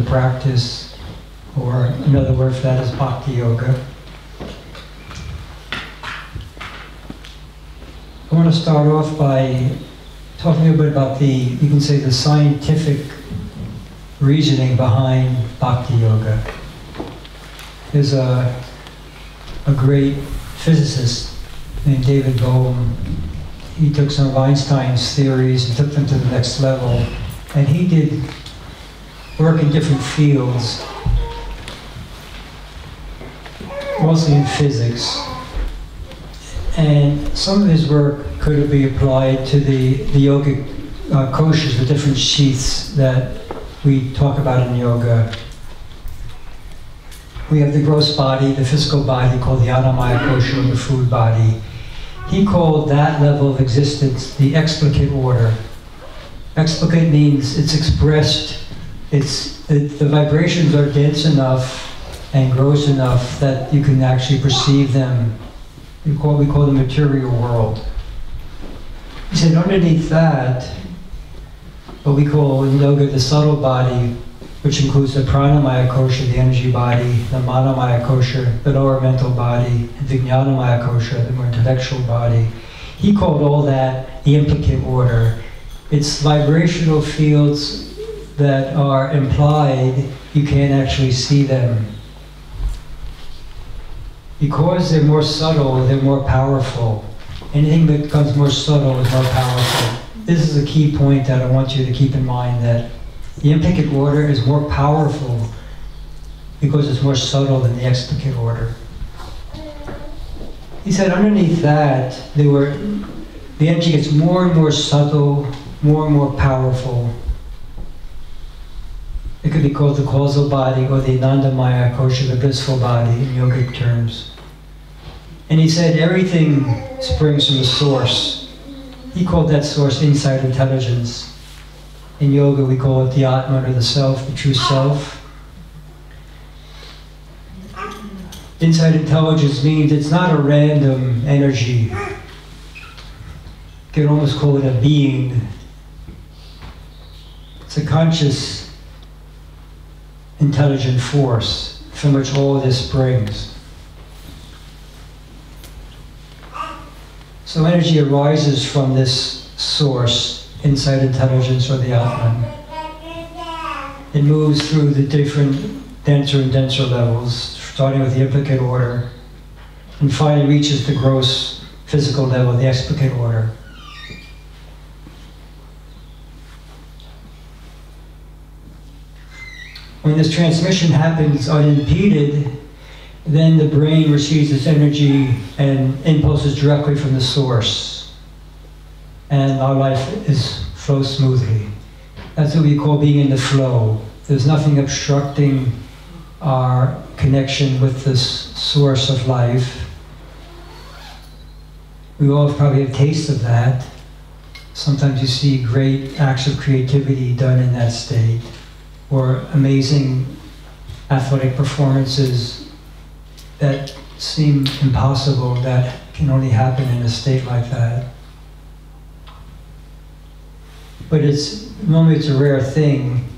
Practice, or another word for that is Bhakti Yoga. I want to start off by talking a bit about you can say the scientific reasoning behind Bhakti Yoga. There's a great physicist named David Bohm. He took some of Einstein's theories and took them to the next level, and he did work in different fields, mostly in physics. And some of his work could be applied to the yogic koshas, the different sheaths that we talk about in yoga. We have the gross body, the physical body, called the Annamaya kosha, or the food body. He called that level of existence the explicate order. Explicate means it's expressed. The vibrations are dense enough and gross enough that you can actually perceive them we call the material world. He said underneath that, what we call in yoga the subtle body, which includes the pranamaya kosha, the energy body, the manomaya kosha, the lower mental body, and the jnanamaya kosha, the more intellectual body. He called all that the implicate order. It's vibrational fields that are implied, you can't actually see them. Because they're more subtle, they're more powerful. Anything that becomes more subtle is more powerful. This is a key point that I want you to keep in mind, that the implicate order is more powerful because it's more subtle than the explicate order. He said underneath that, the energy gets more and more subtle, more and more powerful. It could be called the causal body or the Anandamaya kosha, the blissful body in yogic terms. And he said everything springs from the source. He called that source inside intelligence. In yoga we call it the Atman, or the self, the true self. Inside intelligence means it's not a random energy. You can almost call it a being. It's a conscious, intelligent force from which all this springs. So energy arises from this source, inside intelligence or the Atman. It moves through the different denser and denser levels, starting with the implicate order, and finally reaches the gross physical level, the explicate order. When this transmission happens unimpeded, then the brain receives its energy and impulses directly from the source. And our life flows smoothly. That's what we call being in the flow. There's nothing obstructing our connection with this source of life. We all probably have tastes of that. Sometimes you see great acts of creativity done in that state, or amazing athletic performances that seem impossible, that can only happen in a state like that. But normally it's a rare thing,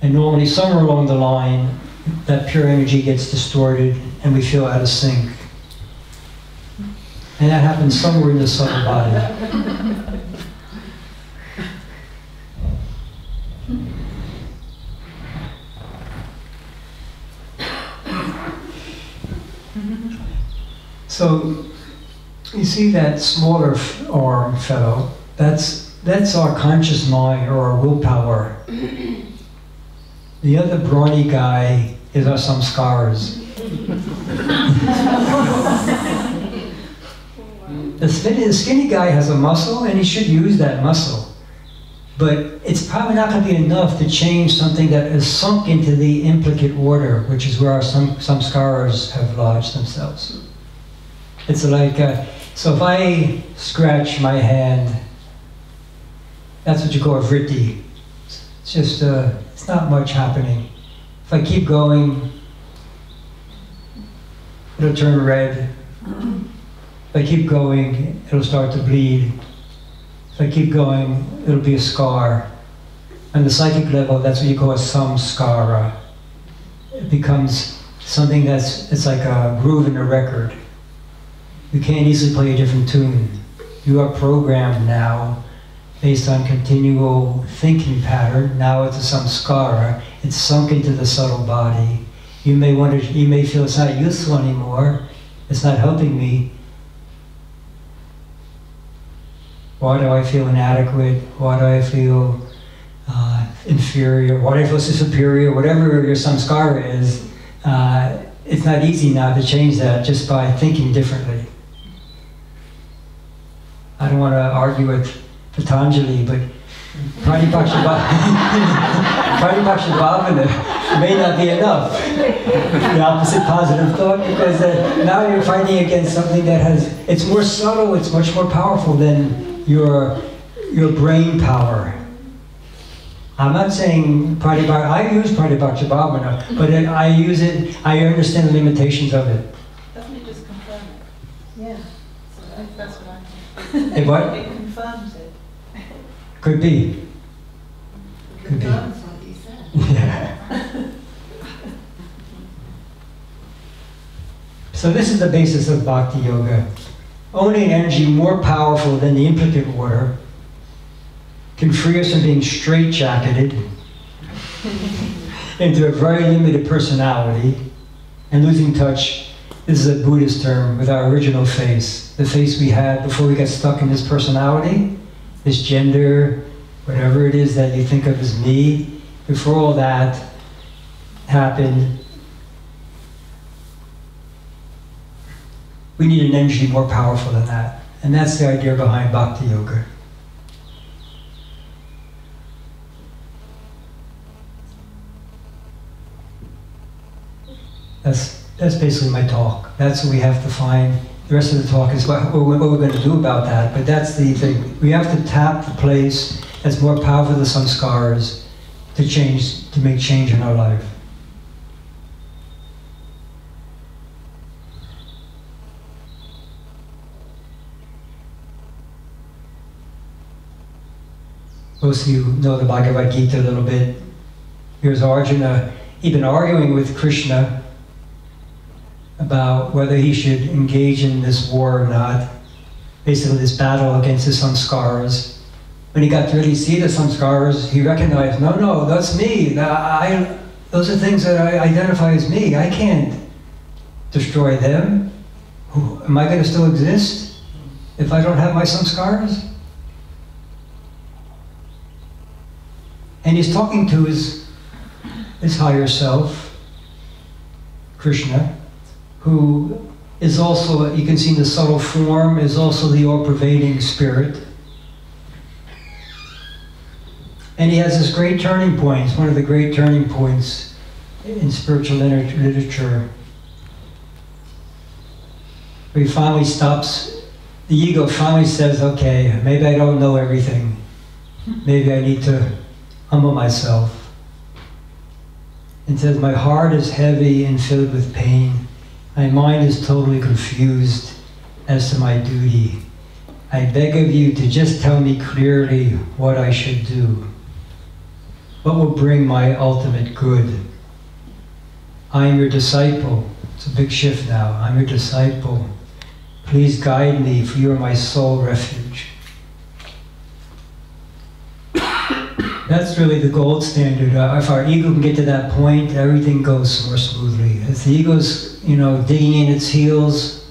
and normally somewhere along the line that pure energy gets distorted and we feel out of sync. And that happens somewhere in the subtle body. So you see that smaller arm fellow, that's our conscious mind or our willpower. The other brawny guy is our samskaras. The skinny guy has a muscle and he should use that muscle. But it's probably not going to be enough to change something that is sunk into the implicate order, which is where our samskaras have lodged themselves. It's like, so if I scratch my hand, that's what you call a vritti. It's just, it's not much happening. If I keep going, it'll turn red. If I keep going, it'll start to bleed. If I keep going, it'll be a scar. On the psychic level, that's what you call a samskara. It becomes something it's like a groove in a record. You can't easily play a different tune. You are programmed now based on continual thinking pattern. Now it's a samskara. It's sunk into the subtle body. You may feel it's not useful anymore. It's not helping me. Why do I feel inadequate? Why do I feel inferior? Why do I feel superior? Whatever your samskara is, it's not easy now to change that just by thinking differently. I don't want to argue with Patanjali, but Pratipakshibhavana may not be enough. The opposite positive thought, because now you're fighting against something that it's more subtle, it's much more powerful than your brain power. I'm not saying Pratipakshibhavana, I use Pratipakshibhavana, but I use it, I understand the limitations of it. Let me just confirm it. Yeah. That's what I mean. Hey, what? It confirms it. Could be. Could be. Confirms what you said. Yeah. So this is the basis of Bhakti Yoga. Owning energy more powerful than the implicate order can free us from being straitjacketed into a very limited personality and losing touch, this is a Buddhist term, with our original face. The face we had before we got stuck in this personality, this gender, whatever it is that you think of as me. Before all that happened, we need an energy more powerful than that. And that's the idea behind Bhakti Yoga. That's basically my talk. That's what we have to find. The rest of the talk is what we're going to do about that. But that's the thing. We have to tap the place that's more powerful than the samskaras to change, to make change in our life. Most of you know the Bhagavad Gita a little bit. Here's Arjuna. He'd been arguing with Krishna about whether he should engage in this war or not. Basically this battle against the samskaras. When he got to really see the samskaras, he recognized, no, that's me. Those are things that I identify as me. I can't destroy them. Am I going to still exist if I don't have my samskaras? And he's talking to his higher self, Krishna, who is also, you can see in the subtle form, is also the all-pervading spirit. And he has this great turning point, one of the great turning points in spiritual literature, where he finally stops, the ego finally says, okay, maybe I don't know everything. Maybe I need to humble myself. And says, my heart is heavy and filled with pain. My mind is totally confused as to my duty. I beg of you to just tell me clearly what I should do. What will bring my ultimate good? I am your disciple. It's a big shift now. I'm your disciple. Please guide me, for you are my sole refuge. That's really the gold standard. If our ego can get to that point, everything goes more smoothly. If the ego's, digging in its heels,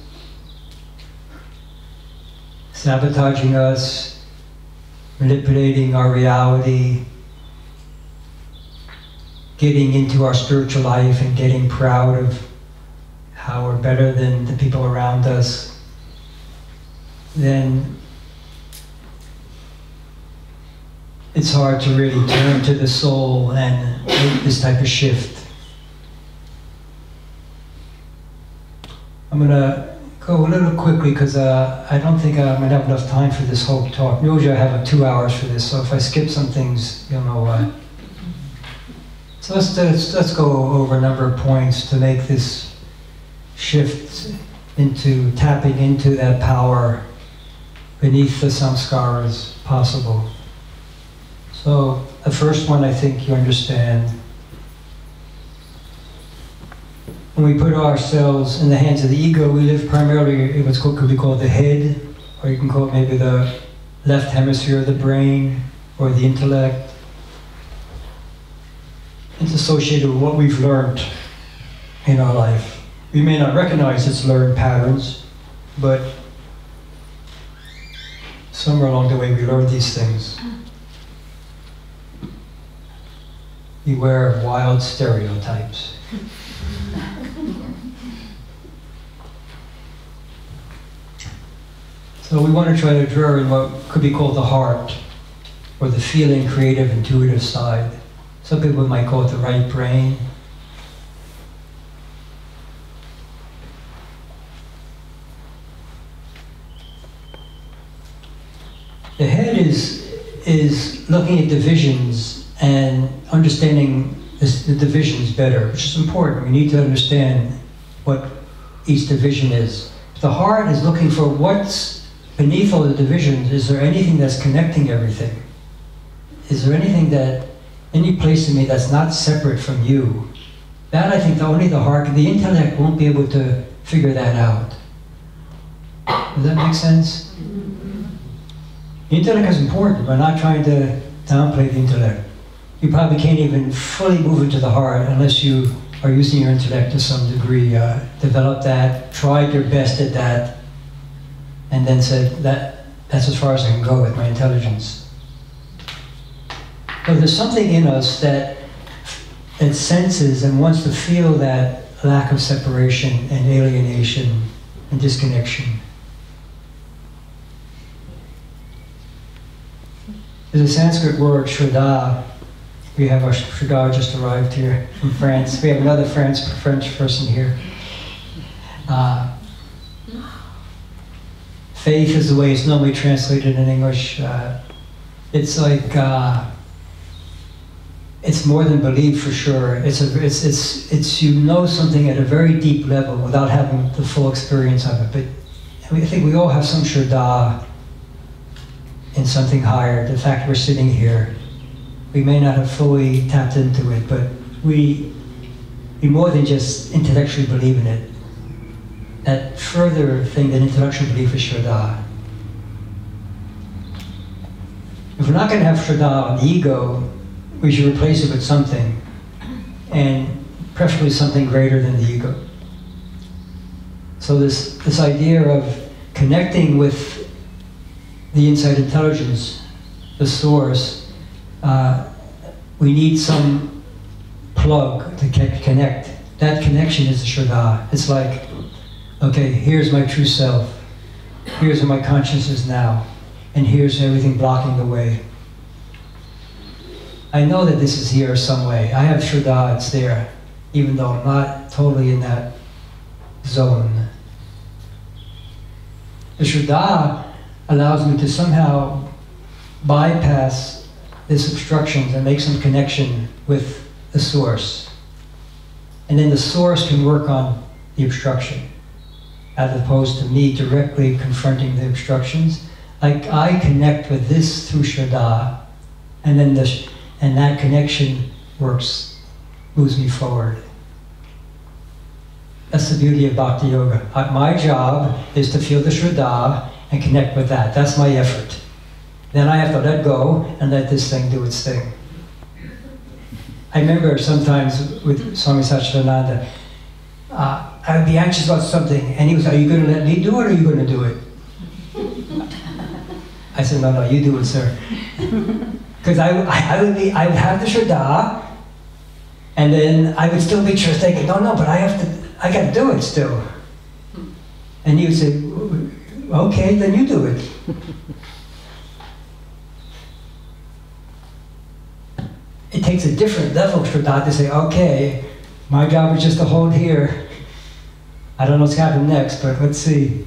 sabotaging us, manipulating our reality, getting into our spiritual life and getting proud of how we're better than the people around us, then it's hard to really turn to the soul and make this type of shift. I'm going to go a little quickly because I don't think I'm going to have enough time for this whole talk. Usually I have 2 hours for this, so if I skip some things, you'll know why. So let's go over a number of points to make this shift into tapping into that power beneath the samskaras possible. So the first one I think you understand. When we put ourselves in the hands of the ego, we live primarily in what could be called the head, or you can call it maybe the left hemisphere of the brain, or the intellect. It's associated with what we've learned in our life. We may not recognize its learned patterns, but somewhere along the way we learned these things. Beware of wild stereotypes. So we want to try to draw in what could be called the heart, or the feeling, creative, intuitive side. Some people might call it the right brain. The head is looking at divisions and understanding the divisions better, which is important. We need to understand what each division is. The heart is looking for what's beneath all the divisions. Is there anything that's connecting everything? Is there anything that, any place in me that's not separate from you? That I think only the heart, the intellect won't be able to figure that out. Does that make sense? The intellect is important. We're not trying to downplay the intellect. You probably can't even fully move into the heart unless you are using your intellect to some degree. Develop that, tried your best at that, and then said, that's as far as I can go with my intelligence. So there's something in us that senses and wants to feel that lack of separation and alienation and disconnection. There's a Sanskrit word, Shraddha. We have our Shraddha just arrived here from France. We have another French person here. Faith is the way it's normally translated in English. It's like, it's more than belief for sure. It's you know something at a very deep level without having the full experience of it. But I think we all have some Shraddha in something higher. The fact we're sitting here, we may not have fully tapped into it, but we more than just intellectually believe in it. That further thing than intellectual belief is Shraddha. If we're not going to have Shraddha on the ego, we should replace it with something, and preferably something greater than the ego. So this idea of connecting with the inside intelligence, the source, we need some plug to connect. That connection is the Shraddha. It's like, okay, here's my true self. Here's where my consciousness is now. And here's everything blocking the way. I know that this is here some way. I have Shraddha, it's there, even though I'm not totally in that zone. The Shraddha allows me to somehow bypass this obstructions and make some connection with the source. And then the source can work on the obstruction, as opposed to me directly confronting the obstructions. Like I connect with this through Shraddha, and then that connection moves me forward. That's the beauty of Bhakti Yoga. My job is to feel the Shraddha and connect with that. That's my effort. Then I have to let go and let this thing do its thing. I remember sometimes with Swami Asokananda, I would be anxious about something, and he was, are you going to let me do it, or are you going to do it? I said, no, you do it, sir. Because I would have the Shraddha, and then I would still be thinking, no, but I got to do it still. And he would say, okay, then you do it. It takes a different level of Shraddha to say, okay, my job is just to hold here. I don't know what's happening next, but let's see.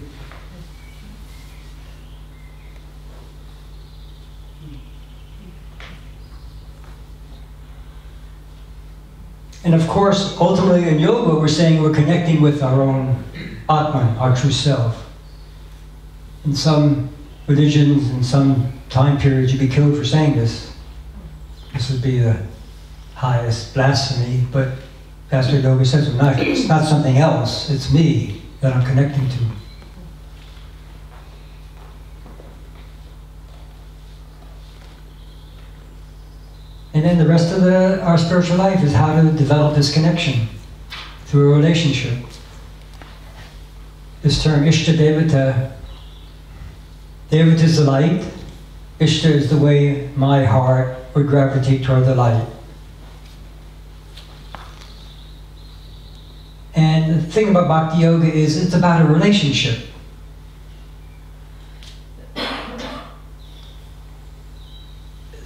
And of course, ultimately in yoga, we're saying we're connecting with our own Atman, our true self. In some religions, in some time periods, you'd be killed for saying this. This would be the highest blasphemy, but Pastor Yoga says it's not something else, it's me that I'm connecting to. And then the rest of our spiritual life is how to develop this connection through a relationship. This term, Ishta Devata, Devata is the light, Ishta is the way my heart would gravitate toward the light. And the thing about Bhakti Yoga is it's about a relationship.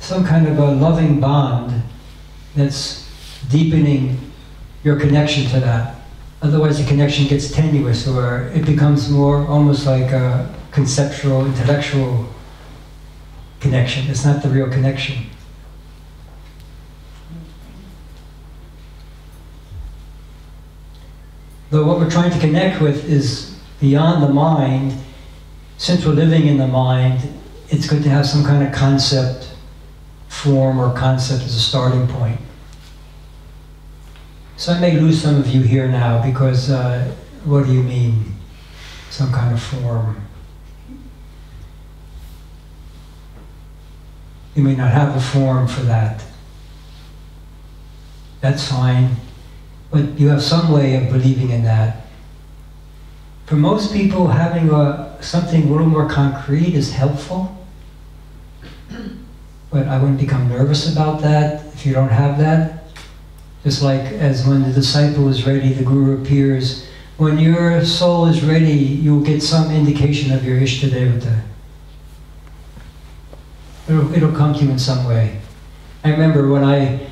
Some kind of a loving bond that's deepening your connection to that. Otherwise the connection gets tenuous, or it becomes more almost like a conceptual, intellectual connection. It's not the real connection. Though what we're trying to connect with is beyond the mind, since we're living in the mind, it's good to have some kind of concept, form, or concept as a starting point. So I may lose some of you here now because what do you mean, some kind of form? You may not have a form for that. That's fine, but you have some way of believing in that. For most people, having something a little more concrete is helpful, but I wouldn't become nervous about that if you don't have that. Just like as when the disciple is ready, the guru appears. When your soul is ready, you'll get some indication of your Ishtadevata. It'll come to you in some way. I remember when I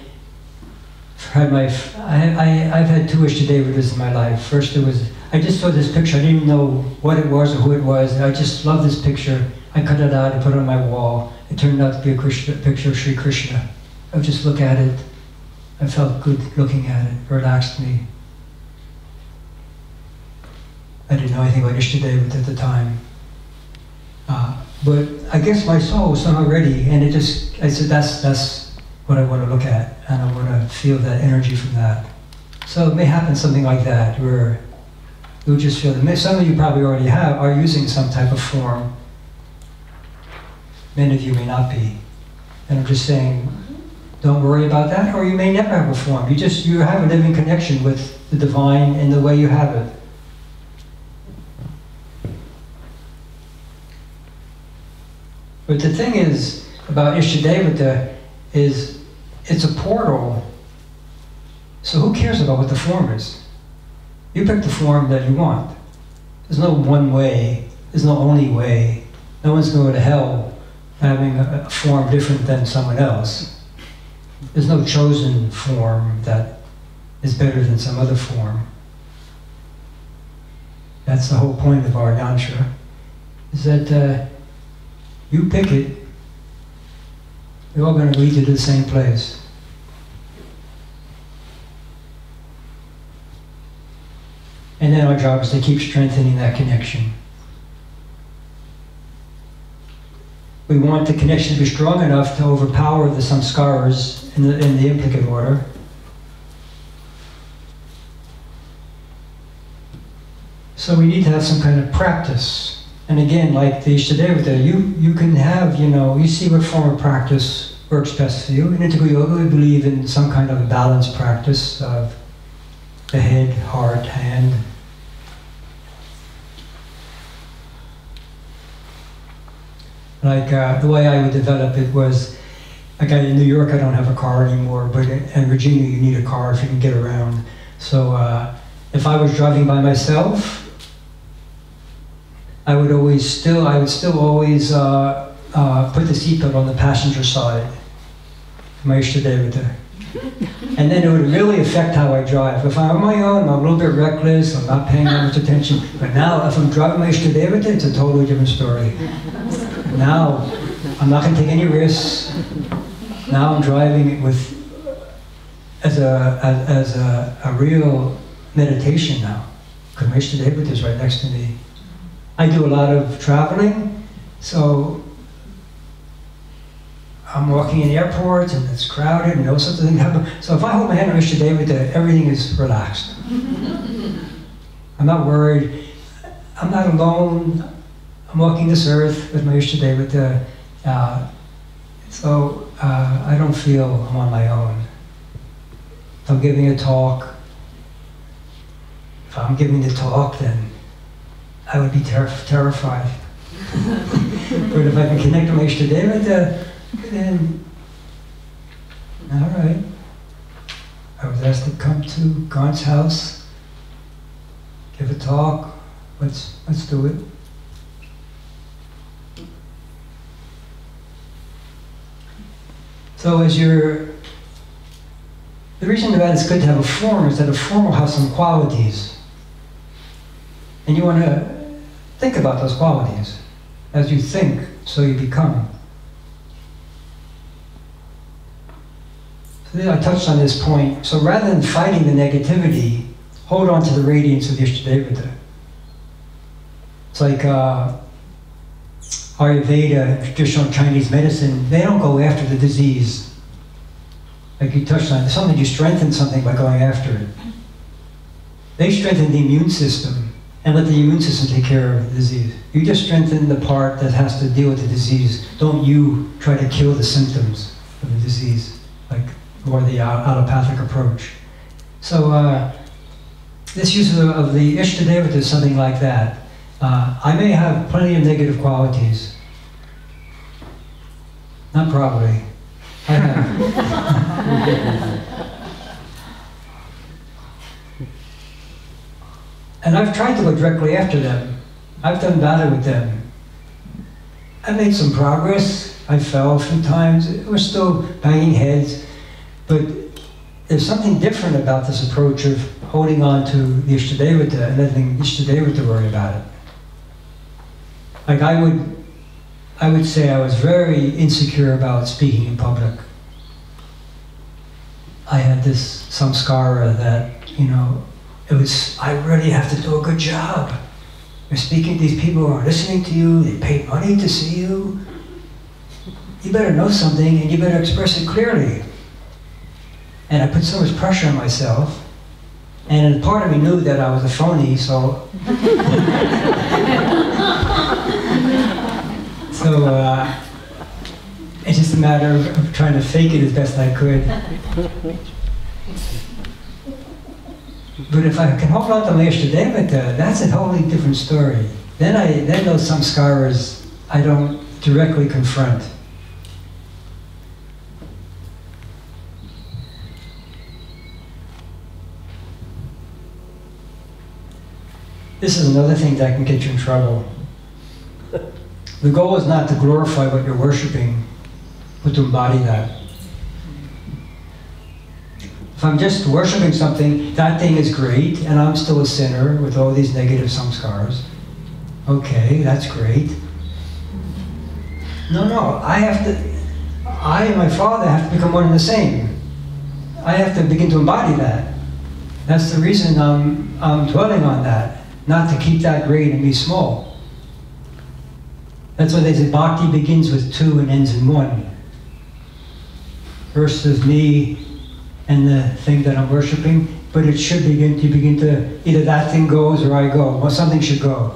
had I've had two Ishtadevatas in my life. First it was, I just saw this picture, I didn't even know what it was or who it was. I just loved this picture. I cut it out and put it on my wall. It turned out to be a picture of Sri Krishna. I would just look at it. I felt good looking at it. It relaxed me. I didn't know anything about Ishtadevata at the time. But I guess my soul was somehow ready, and I said, that's what I want to look at, and I want to feel that energy from that. So it may happen something like that, where you'll just feel that. Some of you probably already are using some type of form. Many of you may not be. And I'm just saying, don't worry about that, or you may never have a form. You have a living connection with the divine in the way you have it. But the thing is about Ishtadevata is it's a portal. So who cares about what the form is? You pick the form that you want. There's no one way. There's no only way. No one's going to hell having a form different than someone else. There's no chosen form that is better than some other form. That's the whole point of our yantra, is that you pick it, you're all going to lead you to the same place. And then our job is to keep strengthening that connection. We want the connection to be strong enough to overpower the samskaras in the implicate order. So we need to have some kind of practice. And again, like the Ishtadevata, you can have, you see what form of practice works best for you. In Integral Yoga, we believe in some kind of a balanced practice of the head, heart, hand. Like the way I would develop it was, like in New York, I don't have a car anymore, but in Virginia, you need a car if you can get around. So if I was driving by myself, I would still always put the seatbelt on the passenger side, my Ishtadevata. And then it would really affect how I drive. If I'm on my own, I'm a little bit reckless, I'm not paying that much attention. But now, if I'm driving my Ishtadevata, it's a totally different story. Now, I'm not going to take any risks. Now I'm driving it as a real meditation now. Because my Ishtadevata is right next to me. I do a lot of traveling, so I'm walking in airports and it's crowded and all sorts of things happen. So if I hold my hand on Ishtadevata, everything is relaxed. I'm not worried. I'm not alone. I'm walking this earth with my Ishtadevata. So I don't feel I'm on my own. If I'm giving a talk, then I would be terrified. But if I can connect to my Ishtadevata, then, all right. I was asked to come to Gaunts' house, give a talk. Let's do it. So the reason that it's good to have a form is that a form will have some qualities. And you want to think about those qualities. As you think, so you become. So I touched on this point. So rather than fighting the negativity, hold on to the radiance of the Ishtadevata. It's like Ayurveda, traditional Chinese medicine, they don't go after the disease. Like you touched on, something you strengthen something by going after it. They strengthen the immune system and let the immune system take care of the disease. You just strengthen the part that has to deal with the disease. Don't you try to kill the symptoms of the disease, like, or the allopathic approach. So this use of the Ishtadevata is something like that. I may have plenty of negative qualities. Not probably. I have. And I've tried to go directly after them. I've done battle with them. I made some progress. I fell a few times. We're still banging heads. But there's something different about this approach of holding on to the Ishtadevata and letting Ishtadevata worry about it. Like I would say I was very insecure about speaking in public. I had this samskara that, I really have to do a good job. You're speaking, these people are listening to you, they pay money to see you. You better know something and you better express it clearly. And I put so much pressure on myself. And part of me knew that I was a phony, so... it's just a matter of trying to fake it as best I could. But if I can hold on to my Ishtadevata, that's a wholly different story. Then those samskaras I don't directly confront. This is another thing that can get you in trouble. The goal is not to glorify what you're worshiping, but to embody that. If I'm just worshiping something, that thing is great, and I'm still a sinner with all these negative samskaras. Okay, that's great. No, I and my Father have to become one and the same. I have to begin to embody that. That's the reason I'm dwelling on that, not to keep that great and be small. That's why they say bhakti begins with 2 and ends in 1. First is me and the thing that I'm worshiping, but it should begin to, either that thing goes or I go, or something should go.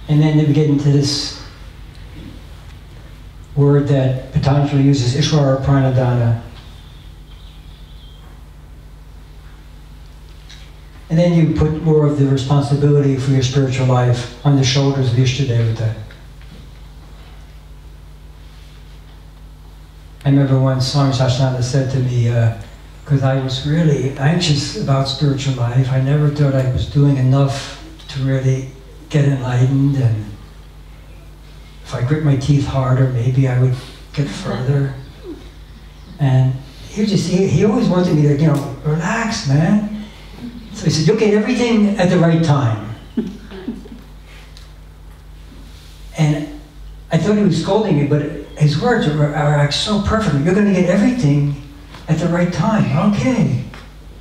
And then they get into this word that Patanjali uses, Ishvara Pranadhana. And then you put more of the responsibility for your spiritual life on the shoulders of Ishtadevata. I remember once Swami Asokananda said to me, because I was really anxious about spiritual life, I never thought I was doing enough to really get enlightened, and if I grit my teeth harder, maybe I would get further. And he always wanted me to, relax, man. So he said, you'll get everything at the right time. And I thought he was scolding me, but his words are so perfect. You're going to get everything at the right time. Okay,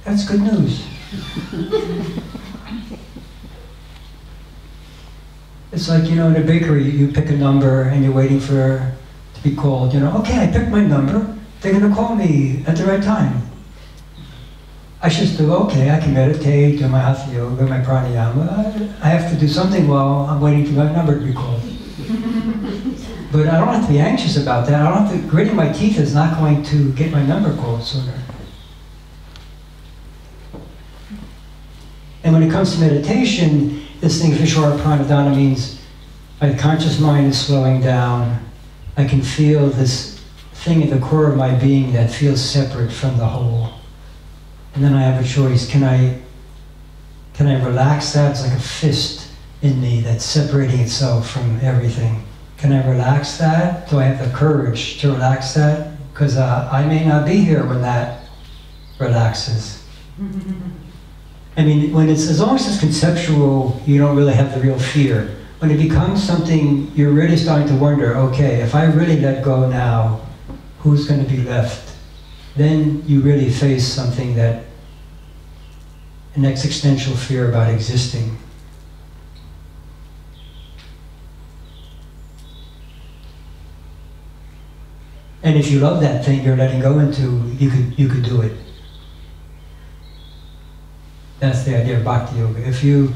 that's good news. It's like, in a bakery, you pick a number and you're waiting for to be called. Okay, I picked my number. They're going to call me at the right time. I should do, okay, I can meditate, do my hatha yoga, my pranayama. I have to do something while I'm waiting for my number to be called. But I don't have to be anxious about that. I don't have to, gritting my teeth is not going to get my number called sooner. And when it comes to meditation, this thing of Ishvara Pranadhana means my conscious mind is slowing down. I can feel this thing at the core of my being that feels separate from the whole. And then I have a choice. Can I relax that? It's like a fist in me that's separating itself from everything. Can I relax that? Do I have the courage to relax that? Because I may not be here when that relaxes. I mean, as long as it's conceptual, you don't really have the real fear. When it becomes something, you're really starting to wonder, okay, if I really let go now, who's going to be left? then you really face something that, an existential fear about existing. And if you love that thing you're letting go into, you could do it. That's the idea of bhakti yoga. If you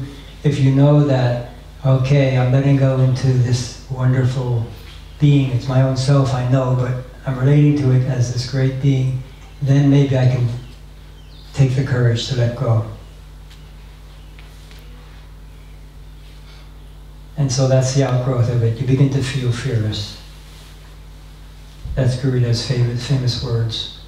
know that, okay, I'm letting go into this wonderful being, it's my own self, I know, but I'm relating to it as this great being, then maybe I can take the courage to let go. And so that's the outgrowth of it. You begin to feel fearless. That's Gurudeva's famous words.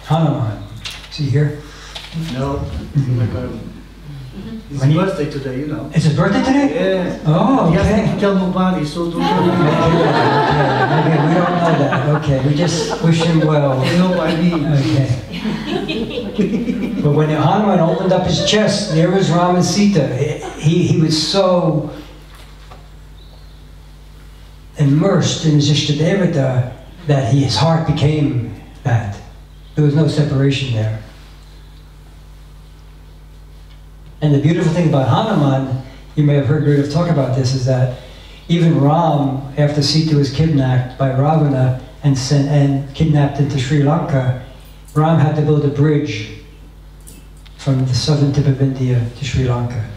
Hanuman, is he here? No, it's his birthday today, you know. It's his birthday today? Yeah. Oh, He okay. has to tell nobody, so don't Okay, we don't know that. Okay, we just wish him well. You know what I mean. Okay. But when Hanuman opened up his chest, there was Ram and Sita. He was so immersed in his Ishtadevata that his heart became that. There was no separation there. And the beautiful thing about Hanuman, you may have heard Gurudeva talk about this, is that even Ram, after Sita was kidnapped by Ravana and kidnapped into Sri Lanka, Ram had to build a bridge from the southern tip of India to Sri Lanka.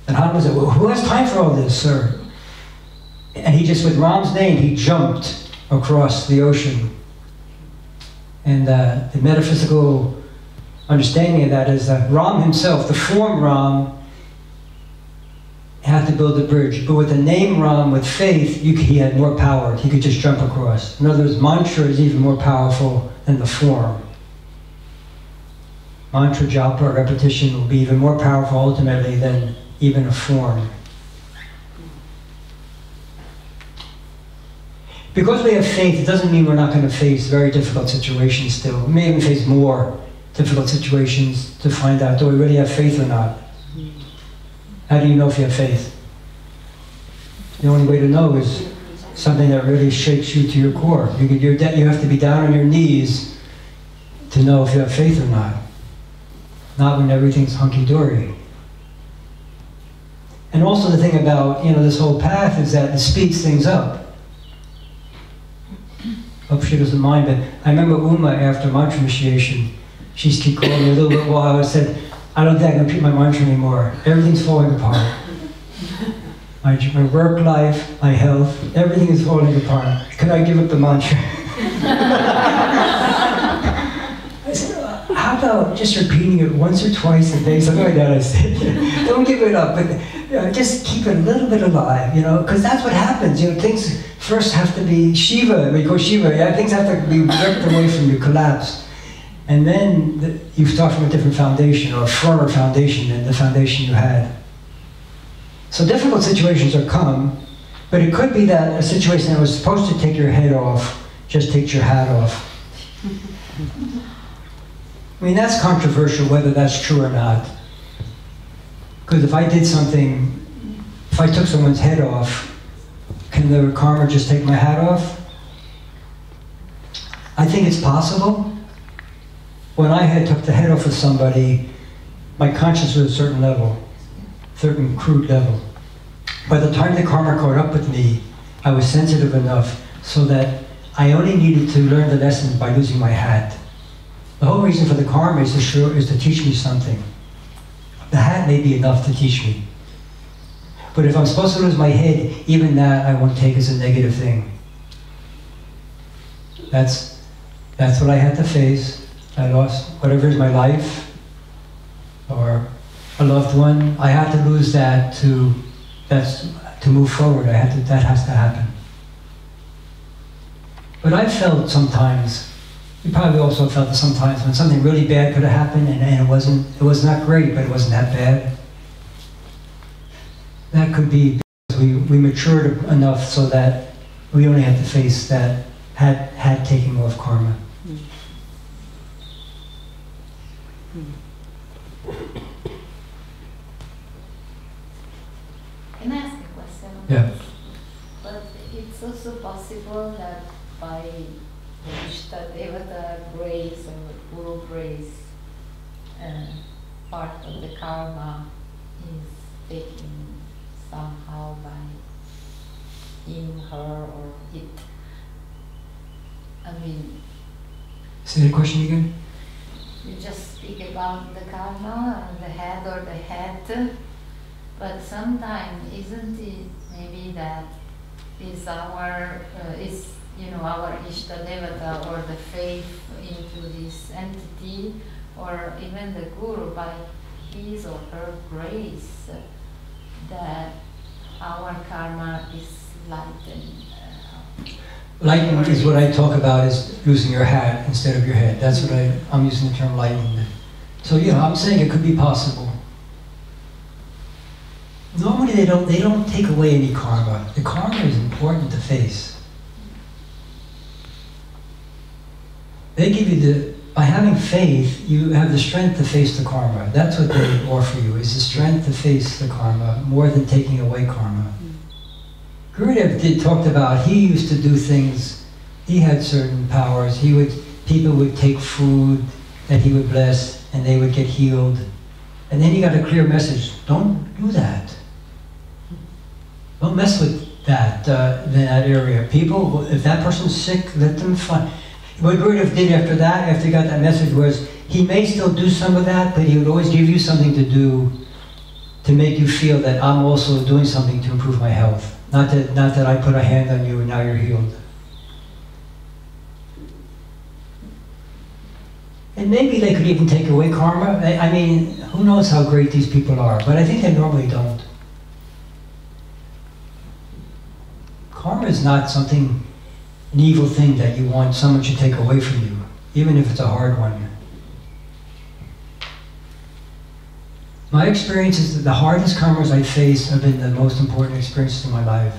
And Hanuman said, well, who has time for all this, sir? And he just, with Ram's name, he jumped across the ocean. And the metaphysical understanding of that is that Ram himself, the form Ram, had to build a bridge. But with the name Ram, with faith, he had more power. He could just jump across. In other words, mantra is even more powerful than the form. Mantra, japa, repetition will be even more powerful ultimately than even a form. Because we have faith, it doesn't mean we're not going to face very difficult situations still. We may even face more difficult situations to find out, do we really have faith or not? How do you know if you have faith? The only way to know is something that really shakes you to your core. You have to be down on your knees to know if you have faith or not. Not when everything's hunky-dory. And also the thing about, this whole path is that it speeds things up. Hope she doesn't mind, but I remember Uma, after mantra initiation, she used to keep calling me a little bit while I said, I don't think I can repeat my mantra anymore. Everything's falling apart. My work life, my health, everything is falling apart. Could I give up the mantra? I said, how about just repeating it once or twice a day, something like that. I said, don't give it up, but just keep it a little bit alive, because that's what happens. Things first have to be Shiva, we go Shiva, things have to be ripped away from you, collapse. And then you start from a different foundation, or a firmer foundation than the foundation you had. So difficult situations are come, but it could be that a situation that was supposed to take your head off just takes your hat off. I mean, that's controversial whether that's true or not. Because if I did something, if I took someone's head off, can the karma just take my hat off? I think it's possible. When I had took the head off of somebody, my conscience was at a certain level, certain crude level. By the time the karma caught up with me, I was sensitive enough so that I only needed to learn the lesson by losing my hat. The whole reason for the karma is to teach me something. The hat may be enough to teach me. But if I'm supposed to lose my head, even that I won't take as a negative thing. That's what I had to face. I lost whatever is my life, or a loved one. I had to lose that to move forward. that has to happen. But I felt sometimes, you probably also felt it sometimes, when something really bad could have happened and it was not great, but it wasn't that bad. That could be because we matured enough so that we only had to face that had taking off karma. Can I ask a question? Yeah. also possible that by the Ishtadevata grace or Guru grace, part of the karma is taken somehow by him, her, or it? I mean, say the question again? you just speak about the karma and the head or the head, but sometimes isn't it maybe that is our our Ishtadevata or the faith into this entity, or even the Guru by his or her grace, that our karma is lightened. Lightened is what I talk about is losing your hat instead of your head. That's what I'm using the term lightened. So I'm saying it could be possible. Normally they don't take away any karma. The karma is important to face. They give you by having faith, you have the strength to face the karma. That's what they offer you, is the strength to face the karma, more than taking away karma. Gurudev talked about, he used to do things, he had certain powers. People would take food that he would bless, and they would get healed. And then he got a clear message, don't do that. Don't mess with that area. People, if that person's sick, let them find. What Gurudev did after that, after he got that message, was he may still do some of that, but he would always give you something to do to make you feel that I'm also doing something to improve my health. Not that I put a hand on you and now you're healed. And maybe they could even take away karma. I mean, who knows how great these people are, but I think they normally don't. Karma is not something, an evil thing that you want someone to take away from you, even if it's a hard one. My experience is that the hardest karmas I face have been the most important experiences in my life.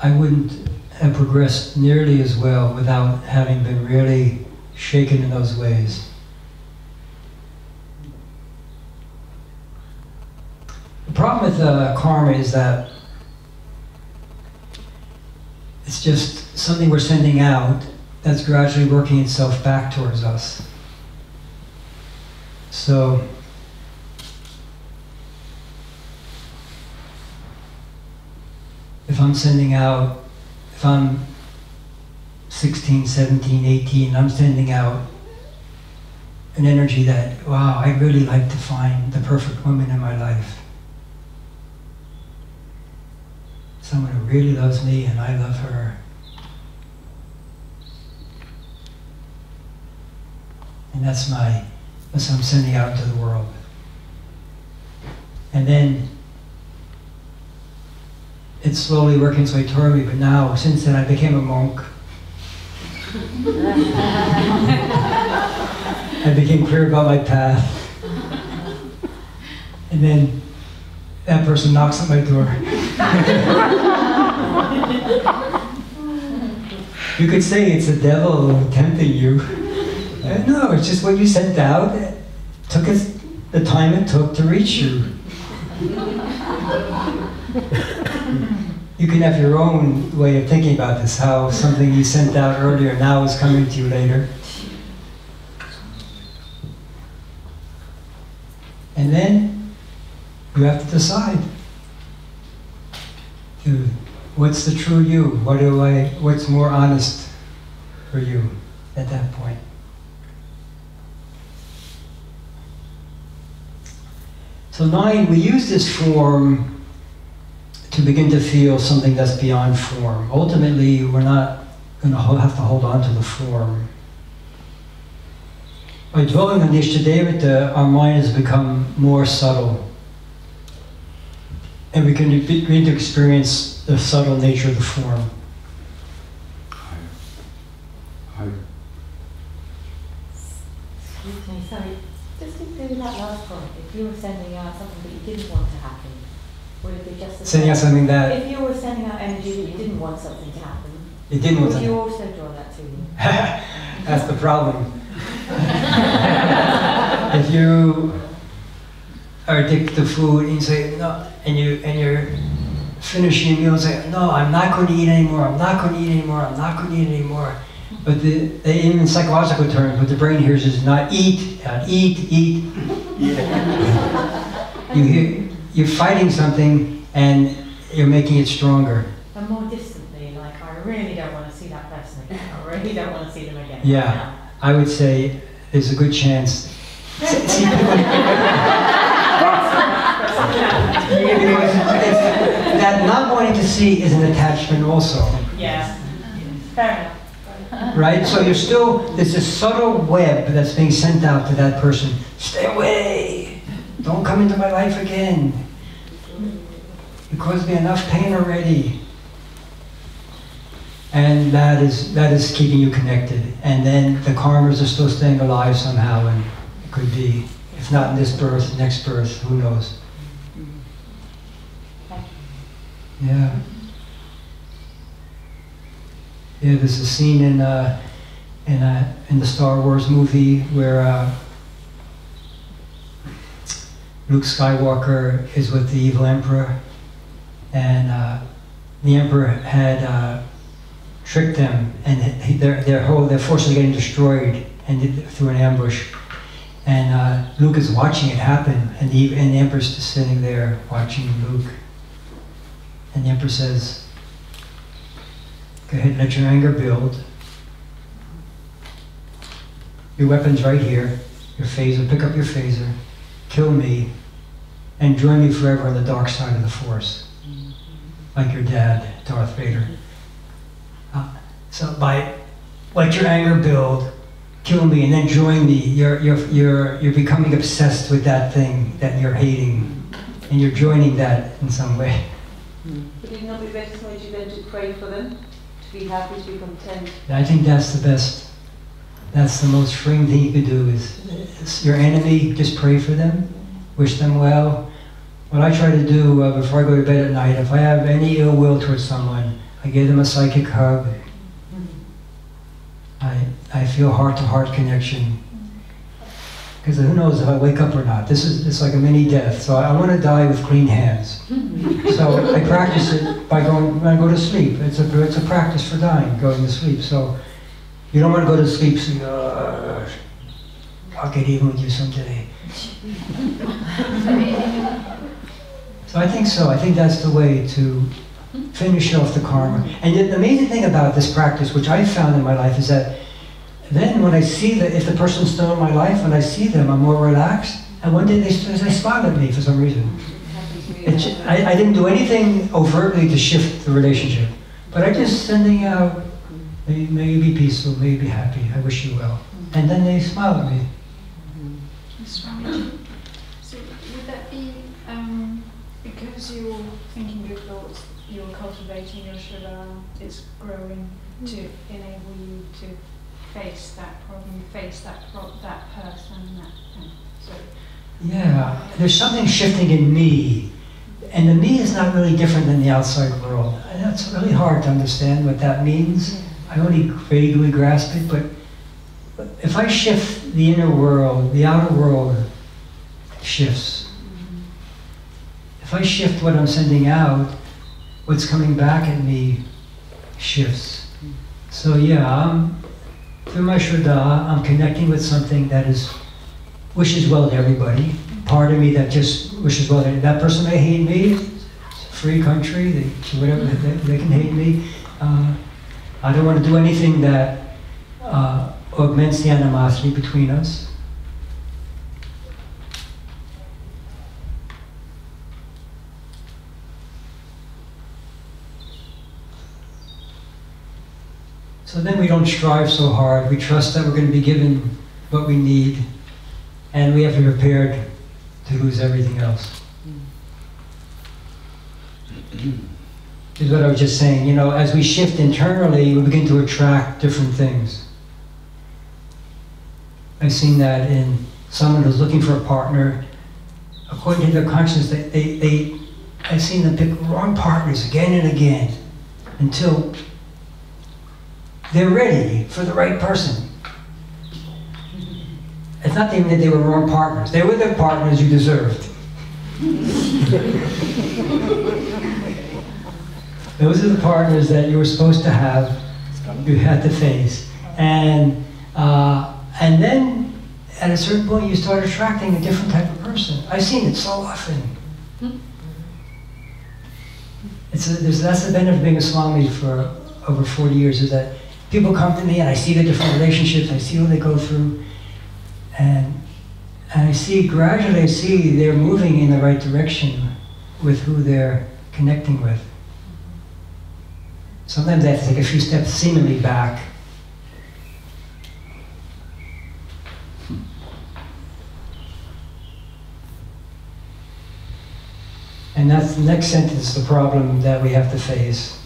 I wouldn't have progressed nearly as well without having been really shaken in those ways. The problem with karma is that it's just something we're sending out that's gradually working itself back towards us. So, if I'm sending out, if I'm 16, 17, 18, I'm sending out an energy that, wow, I'd really like to find the perfect woman in my life. Someone who really loves me and I love her. And that's what I'm sending out into the world. And then it's slowly working its way toward me, but now, since then, I became a monk. I became clear about my path. And then that person knocks at my door. You could say it's the devil tempting you. No, it's just what you sent out. Took the time it took to reach you. You can have your own way of thinking about this, how something you sent out earlier now is coming to you later. And then you have to decide. What's the true you? What's more honest for you at that point? So 9, we use this form to begin to feel something that's beyond form. Ultimately, we're not going to have to hold on to the form. By dwelling on the Ishtadevata, our mind has become more subtle. And we can begin to experience the subtle nature of the form. Excuse me, sorry. Just to do that last point, if you were sending out something that you didn't want to happen, would it be just the Sending out something that... If you were sending out energy that you didn't want something to happen, It didn't want would to... you also draw that to you? That's the problem. If you are addicted to food and you say no, and you're finishing a meal and say, no, I'm not going to eat anymore, I'm not going to eat anymore, I'm not going to eat anymore. But even in psychological terms, what the brain hears is not eat, eat. You're fighting something and you're making it stronger. And more distantly, like, I really don't want to see that person again. I really don't want to see them again. Yeah, I would say there's a good chance. See, that not wanting to see is an attachment also. Yeah, fair enough. Right? So there's this subtle web that's being sent out to that person. Stay away! Don't come into my life again. You caused me enough pain already. And that is keeping you connected. And then the karmas are still staying alive somehow, and it could be, if not in this birth, next birth, who knows? Yeah. Yeah, there's a scene in the Star Wars movie where Luke Skywalker is with the evil Emperor, and the Emperor had tricked them, and their forces are getting destroyed through an ambush. And Luke is watching it happen, and the Emperor's just sitting there watching Luke. And the Emperor says, go ahead, let your anger build. Your weapon's right here. Your phaser, pick up your phaser, kill me, and join me forever on the dark side of the Force. Like your dad, Darth Vader. So let your anger build, kill me, and then join me. You're becoming obsessed with that thing that you're hating, and you're joining that in some way. Would it not be better for you then to pray for them? To be happy, to be content? I think that's the best. That's the most freeing thing you could do is your enemy, just pray for them, wish them well. What I try to do before I go to bed at night, if I have any ill will towards someone, I give them a psychic hug. I feel heart-to-heart connection. Because who knows if I wake up or not. It's like a mini death. So I want to die with clean hands. So I practice it when I go to sleep. It's a practice for dying, going to sleep. So you don't want to go to sleep saying, I'll get even with you someday. So I think so. I think that's the way to finish off the karma. And the amazing thing about this practice, which I've found in my life, is that then when I see that, if the person's still in my life, when I see them, I'm more relaxed. And one day they smile at me for some reason. I didn't do anything overtly to shift the relationship, but I just sending out, may you be peaceful, may you be happy, I wish you well. And then they smile at me. Swami, so would that be because you're thinking good thoughts, you're cultivating your Shraddha, it's growing to enable you to face that problem, face that person, that thing. So yeah, there's something shifting in me, and the me is not really different than the outside world. And it's really hard to understand what that means. I only vaguely grasp it, but if I shift the inner world, the outer world shifts. If I shift what I'm sending out, what's coming back at me shifts. So yeah, through my Shraddha, I'm connecting with something that wishes well to everybody. Part of me that just wishes well to that person may hate me. It's a free country, whatever, they can hate me. I don't want to do anything that augments the animosity between us. So then we don't strive so hard. We trust that we're going to be given what we need, and we have to be prepared to lose everything else. Is what I was just saying. You know, as we shift internally, we begin to attract different things. I've seen that in someone who's looking for a partner. According to their consciousness, I've seen them pick wrong partners again and again until they're ready for the right person. It's not even that they were wrong partners. They were the partners you deserved. Those are the partners that you were supposed to have, you had to face. And then at a certain point you start attracting a different type of person. I've seen it so often. That's the benefit of being a Swami for over 40 years, is that people come to me and I see the different relationships, I see what they go through, and I see, gradually I see they're moving in the right direction with who they're connecting with. Sometimes they have to take a few steps seemingly back. And that's the next sentence, the problem that we have to face.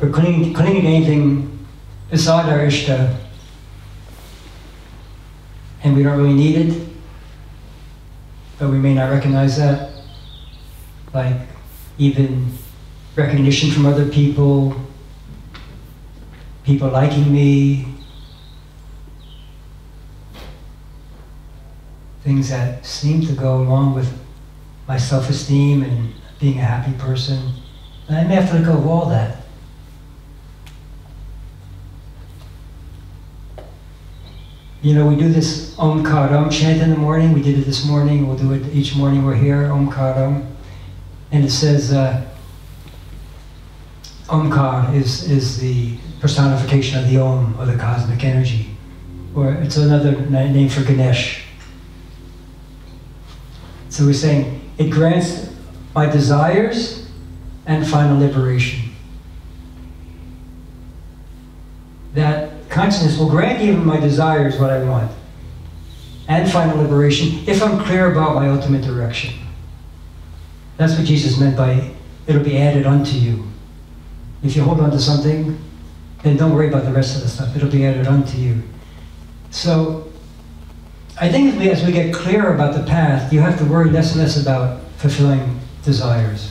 We're clinging to anything beside our Ishta, and we don't really need it, but we may not recognize that. Like even recognition from other people, people liking me, things that seem to go along with my self-esteem and being a happy person. And I may have to let go of all that. You know, we do this Om Karam chant in the morning. We did it this morning. We'll do it each morning we're here, Om Karam. And it says, Omkar is the personification of the Om, or the cosmic energy. Or it's another name for Ganesh. So we're saying, it grants my desires and final liberation. That consciousness will grant even my desires what I want, and final liberation, if I'm clear about my ultimate direction. That's what Jesus meant by, it'll be added unto you. If you hold on to something, then don't worry about the rest of the stuff. It'll be added unto you. So, I think as we get clearer about the path, you have to worry less and less about fulfilling desires.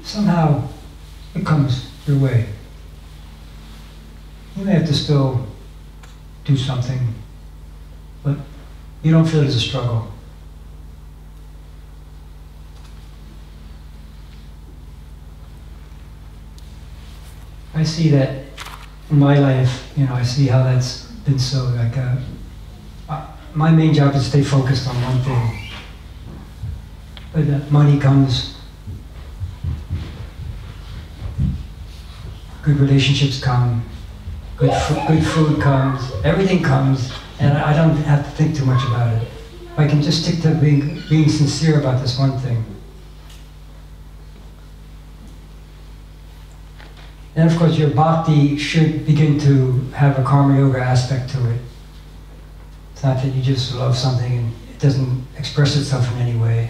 Somehow, it comes your way. You may have to still do something, but you don't feel it as a struggle. I see that in my life, you know, I see how that's been so, like, my main job is to stay focused on one thing. But money comes, good relationships come, good food comes, everything comes, and I don't have to think too much about it. I can just stick to being sincere about this one thing. And of course, your bhakti should begin to have a karma yoga aspect to it. It's not that you just love something and it doesn't express itself in any way.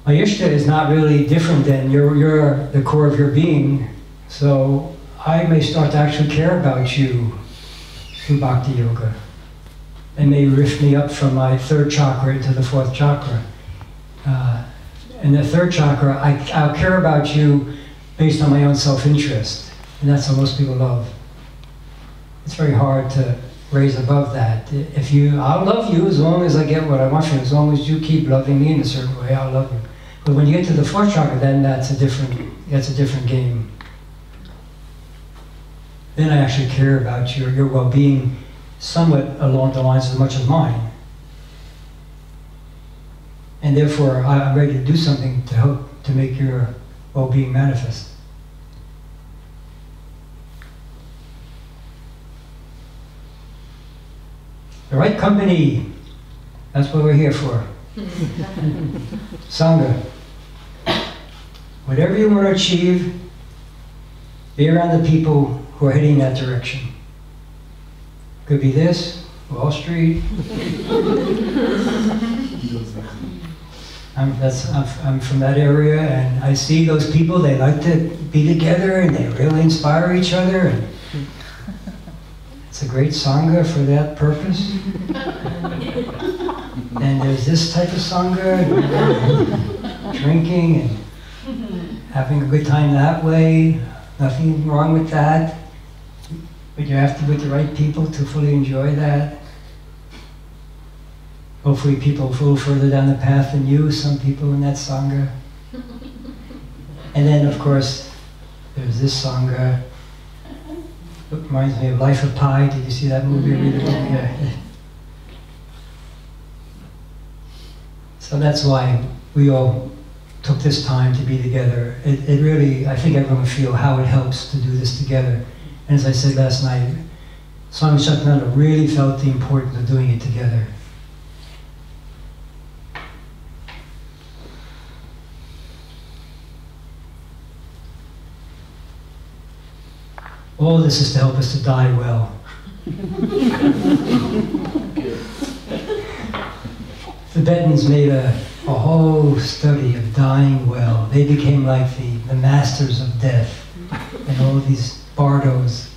My Ishta is not really different than you're the core of your being, so I may start to actually care about you through bhakti yoga. It may lift me up from my third chakra into the fourth chakra. In the third chakra, I'll care about you based on my own self-interest, and that's how most people love. It's very hard to raise above that. I'll love you as long as I get what I want from you. As long as you keep loving me in a certain way, I'll love you. But when you get to the fourth chakra, then that's a different game. Then I actually care about your well-being, somewhat along the lines as much as mine. And therefore, I'm ready to do something to help to make your well-being manifest. The right company, that's what we're here for. Sangha. Whatever you want to achieve, be around the people who are heading in that direction. Could be this, Wall Street. I'm from that area, and I see those people, they like to be together and they really inspire each other, and it's a great Sangha for that purpose. And there's this type of Sangha, drinking and having a good time that way, nothing wrong with that, but you have to be with the right people to fully enjoy that. Hopefully people a little further down the path than you, some people in that Sangha. And then, of course, there's this Sangha. It reminds me of Life of Pi. Did you see that movie? Yeah. So that's why we all took this time to be together. It really, I think everyone will feel how it helps to do this together. And as I said last night, Swami Asokananda really felt the importance of doing it together. All this is to help us to die well. Tibetans made a whole study of dying well. They became like the masters of death and all of these bardos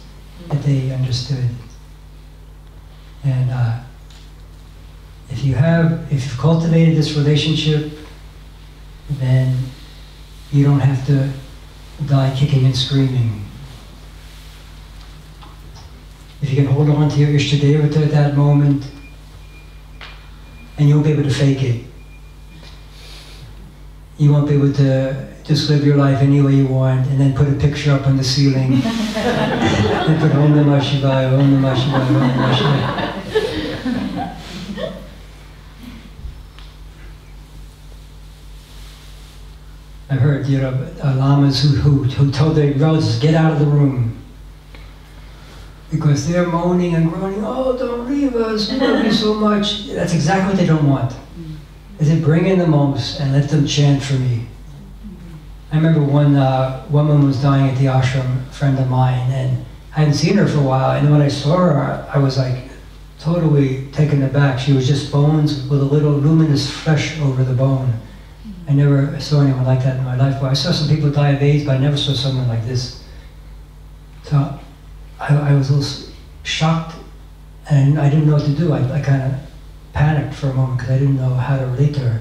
that they understood. And if you've cultivated this relationship, then you don't have to die kicking and screaming. If you can hold on to your Ishtadevata at that moment, and you won't be able to fake it. You won't be able to just live your life any way you want and then put a picture up on the ceiling and put Om Namah Shivaya, Om Namah Shivaya, Om Namah Shivaya. I've heard, lamas who told their relatives, get out of the room. Because they're moaning and groaning, oh, don't leave us, we love you so much. That's exactly what they don't want. They bring in the monks and let them chant for me. I remember one woman was dying at the ashram, a friend of mine, and I hadn't seen her for a while, and when I saw her, I was like totally taken aback. She was just bones with a little luminous flesh over the bone. I never saw anyone like that in my life. Well, I saw some people die of AIDS, but I never saw someone like this. So I was a little shocked, and I didn't know what to do. I kind of panicked for a moment because I didn't know how to relate to her.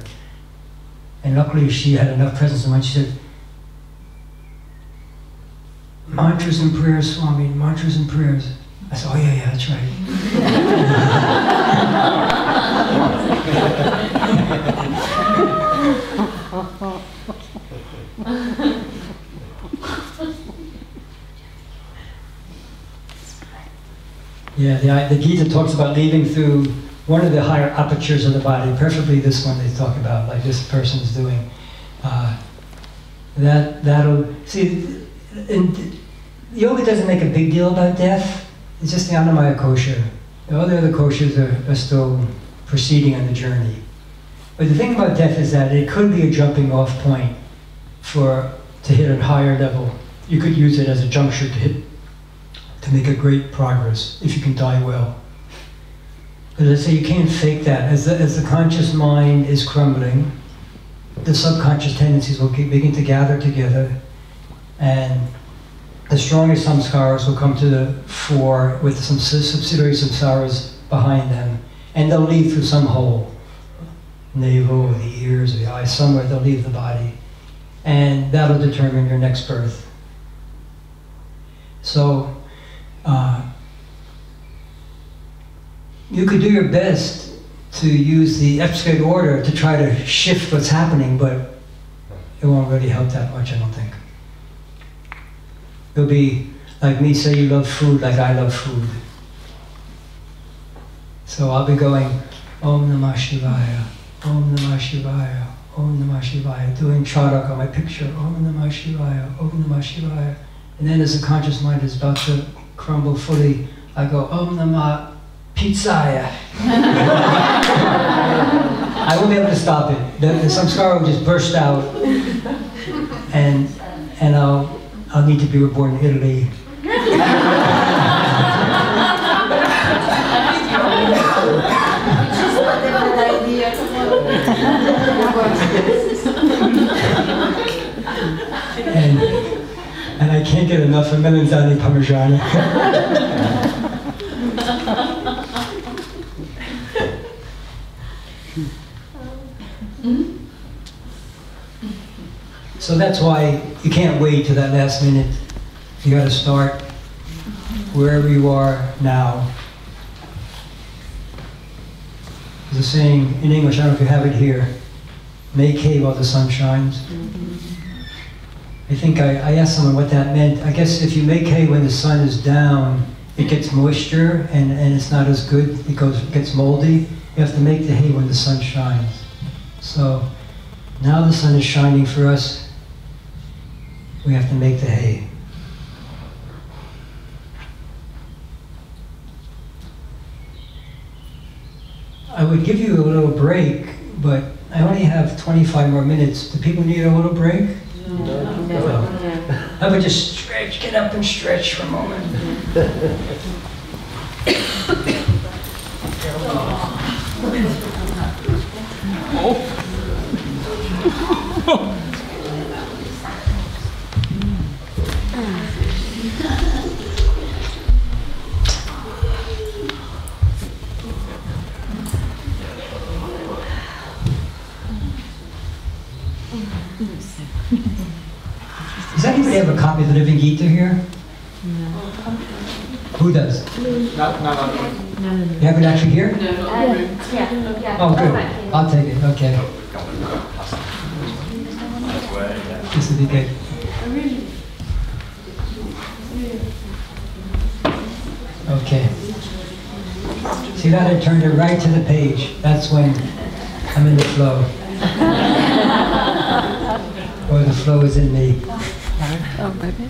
And luckily she had enough presence of mind. She said, mantras and prayers, Swami, mantras and prayers. I said, oh yeah, that's right. Yeah, the Gita talks about leaving through one of the higher apertures of the body, preferably this one they talk about, like this person's doing. That'll, see, yoga doesn't make a big deal about death. It's just the Annamaya kosha. All the other koshas are still proceeding on the journey. But the thing about death is that it could be a jumping off point to hit a higher level. You could use it as a juncture to make a great progress if you can die well. But as I say, you can't fake that. As the conscious mind is crumbling, the subconscious tendencies will begin to gather together, and the strongest samskaras will come to the fore with some subsidiary samskaras behind them, and they'll lead through some hole, navel, or the ears, or the eyes, somewhere they'll leave the body, and that'll determine your next birth. So, you could do your best to use the episcopal order to try to shift what's happening, but it won't really help that much, I don't think. It'll be like me say you love food like I love food. So I'll be going, Om Namah Shivaya, Om Namah Shivaya, Om Namah Shivaya, doing charak on my picture, Om Namah Shivaya, Om Namah Shivaya. And then as the conscious mind is about to crumble fully, I go, Om Namah Pizzaya. I won't be able to stop it. The samskara will just burst out, and I'll need to be reborn in Italy. And I can't get enough of melanzane parmigiana. So that's why you can't wait to that last minute. You got to start wherever you are now. There's a saying in English, I don't know if you have it here, make hay while the sun shines. I think I asked someone what that meant. I guess if you make hay when the sun is down, it gets moisture and it's not as good, it gets moldy. You have to make the hay when the sun shines. So now the sun is shining for us, we have to make the hay. I would give you a little break, but I only have 25 more minutes. Do people need a little break? No. How about just stretch, get up and stretch for a moment. Does anybody have a copy of the Living Gita here? No. Who does? No. You have it actually here? Yeah. Oh, good. I'll take it. Okay. This will be good. Okay. See that? I turned it right to the page. That's when I'm in the flow. Or the flow is in me. Oh, baby.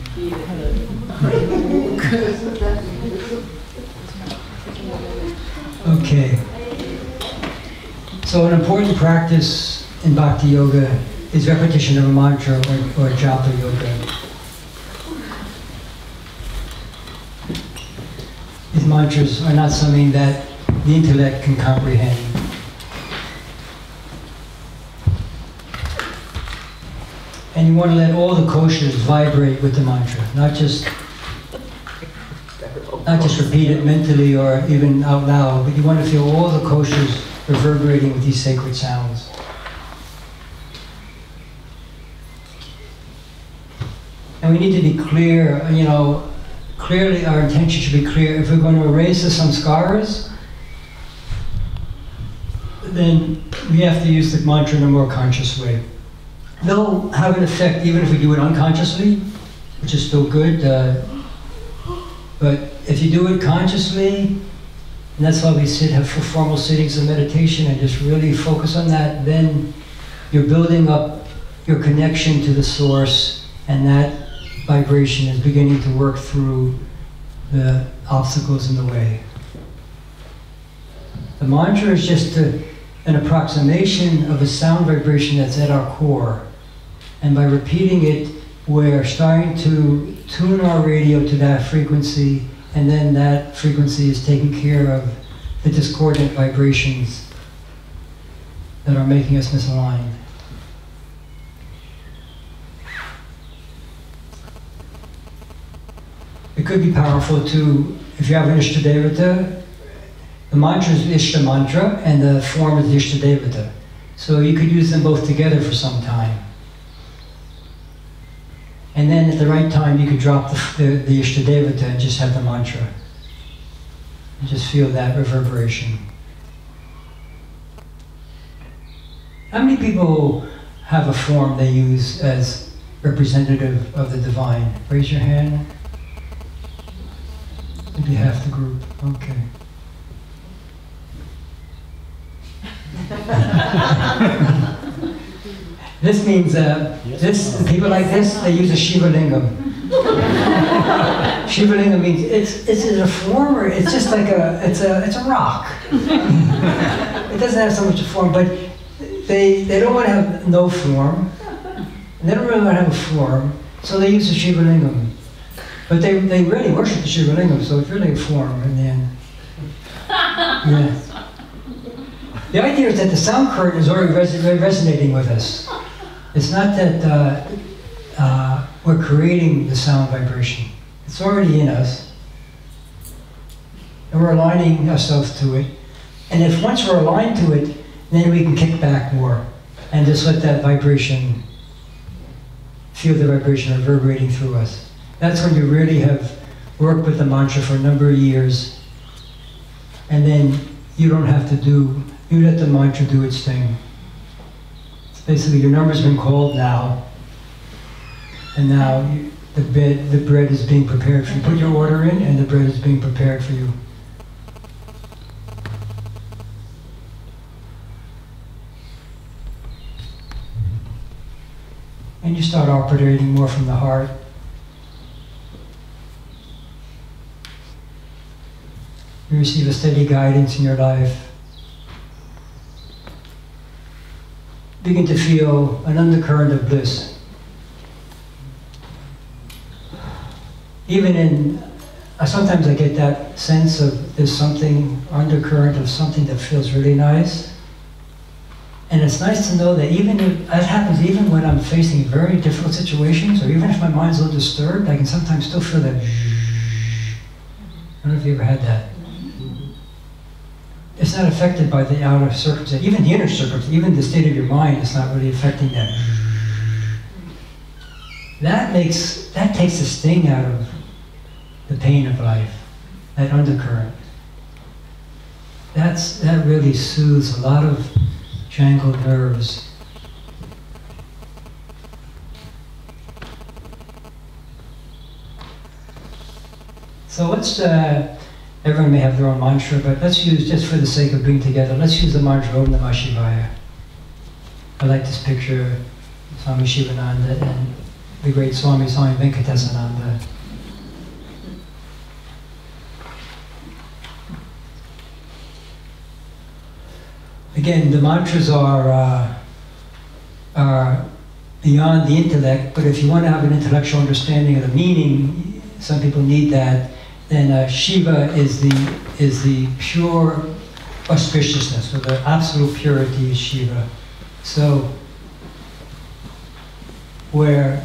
Okay. So an important practice in Bhakti Yoga is repetition of a mantra or japa yoga. These mantras are not something that the intellect can comprehend. And you want to let all the koshas vibrate with the mantra, not just repeat it mentally or even out loud, but you want to feel all the koshas reverberating with these sacred sounds. And we need to be clear, clearly our intention should be clear. If we're going to erase the samskaras, then we have to use the mantra in a more conscious way. They'll have an effect even if we do it unconsciously, which is still good. But if you do it consciously, and that's why we have formal sittings of meditation and just really focus on that, then you're building up your connection to the source, and that vibration is beginning to work through the obstacles in the way. The mantra is just an approximation of a sound vibration that's at our core. And by repeating it, we're starting to tune our radio to that frequency, and then that frequency is taking care of the discordant vibrations that are making us misaligned. It could be powerful too, if you have an Ishtadevata, the mantra is Ishta mantra, and the form is Ishtadevata. So you could use them both together for some time. And then at the right time, you could drop the Ishtadevata and just have the mantra. And just feel that reverberation. How many people have a form they use as representative of the divine? Raise your hand. Maybe half the group. Okay. This means people like this, they use a Shiva Lingam. Shiva Lingam means it's a form, or it's just like it's a rock. It doesn't have so much a form, but they don't want to have no form. And they don't really want to have a form, so they use a Shiva Lingam. But they really worship the Shiva Lingam, so it's really a form in the end. Yeah. The idea is that the sound current is already resonating with us. It's not that we're creating the sound vibration. It's already in us. And we're aligning ourselves to it. And if once we're aligned to it, then we can kick back more and just let that vibration, feel the vibration reverberating through us. That's when you really have worked with the mantra for a number of years. And then you don't have to do You let the mantra do its thing. It's basically, your number's been called now, and now the bread is being prepared for you. Put your order in, and the bread is being prepared for you. And you start operating more from the heart. You receive a steady guidance in your life. Begin to feel an undercurrent of bliss. Even in, sometimes I get that sense of there's something, undercurrent of something that feels really nice. And it's nice to know that even if, that happens even when I'm facing very difficult situations, or even if my mind's a little disturbed, I can sometimes still feel that. I don't know if you ever had that. It's not affected by the outer circumstance, even the inner circumstance, even the state of your mind is not really affecting that. That takes the sting out of the pain of life, that undercurrent. That really soothes a lot of jangled nerves. So let's, everyone may have their own mantra, but let's use, just for the sake of being together, let's use the mantra Om Namah Shivaya. I like this picture, Swami Shivananda and the great Swami Venkatesananda. Again, the mantras are beyond the intellect, but if you want to have an intellectual understanding of the meaning, some people need that, then Shiva is the pure auspiciousness, or the absolute purity is Shiva. So, where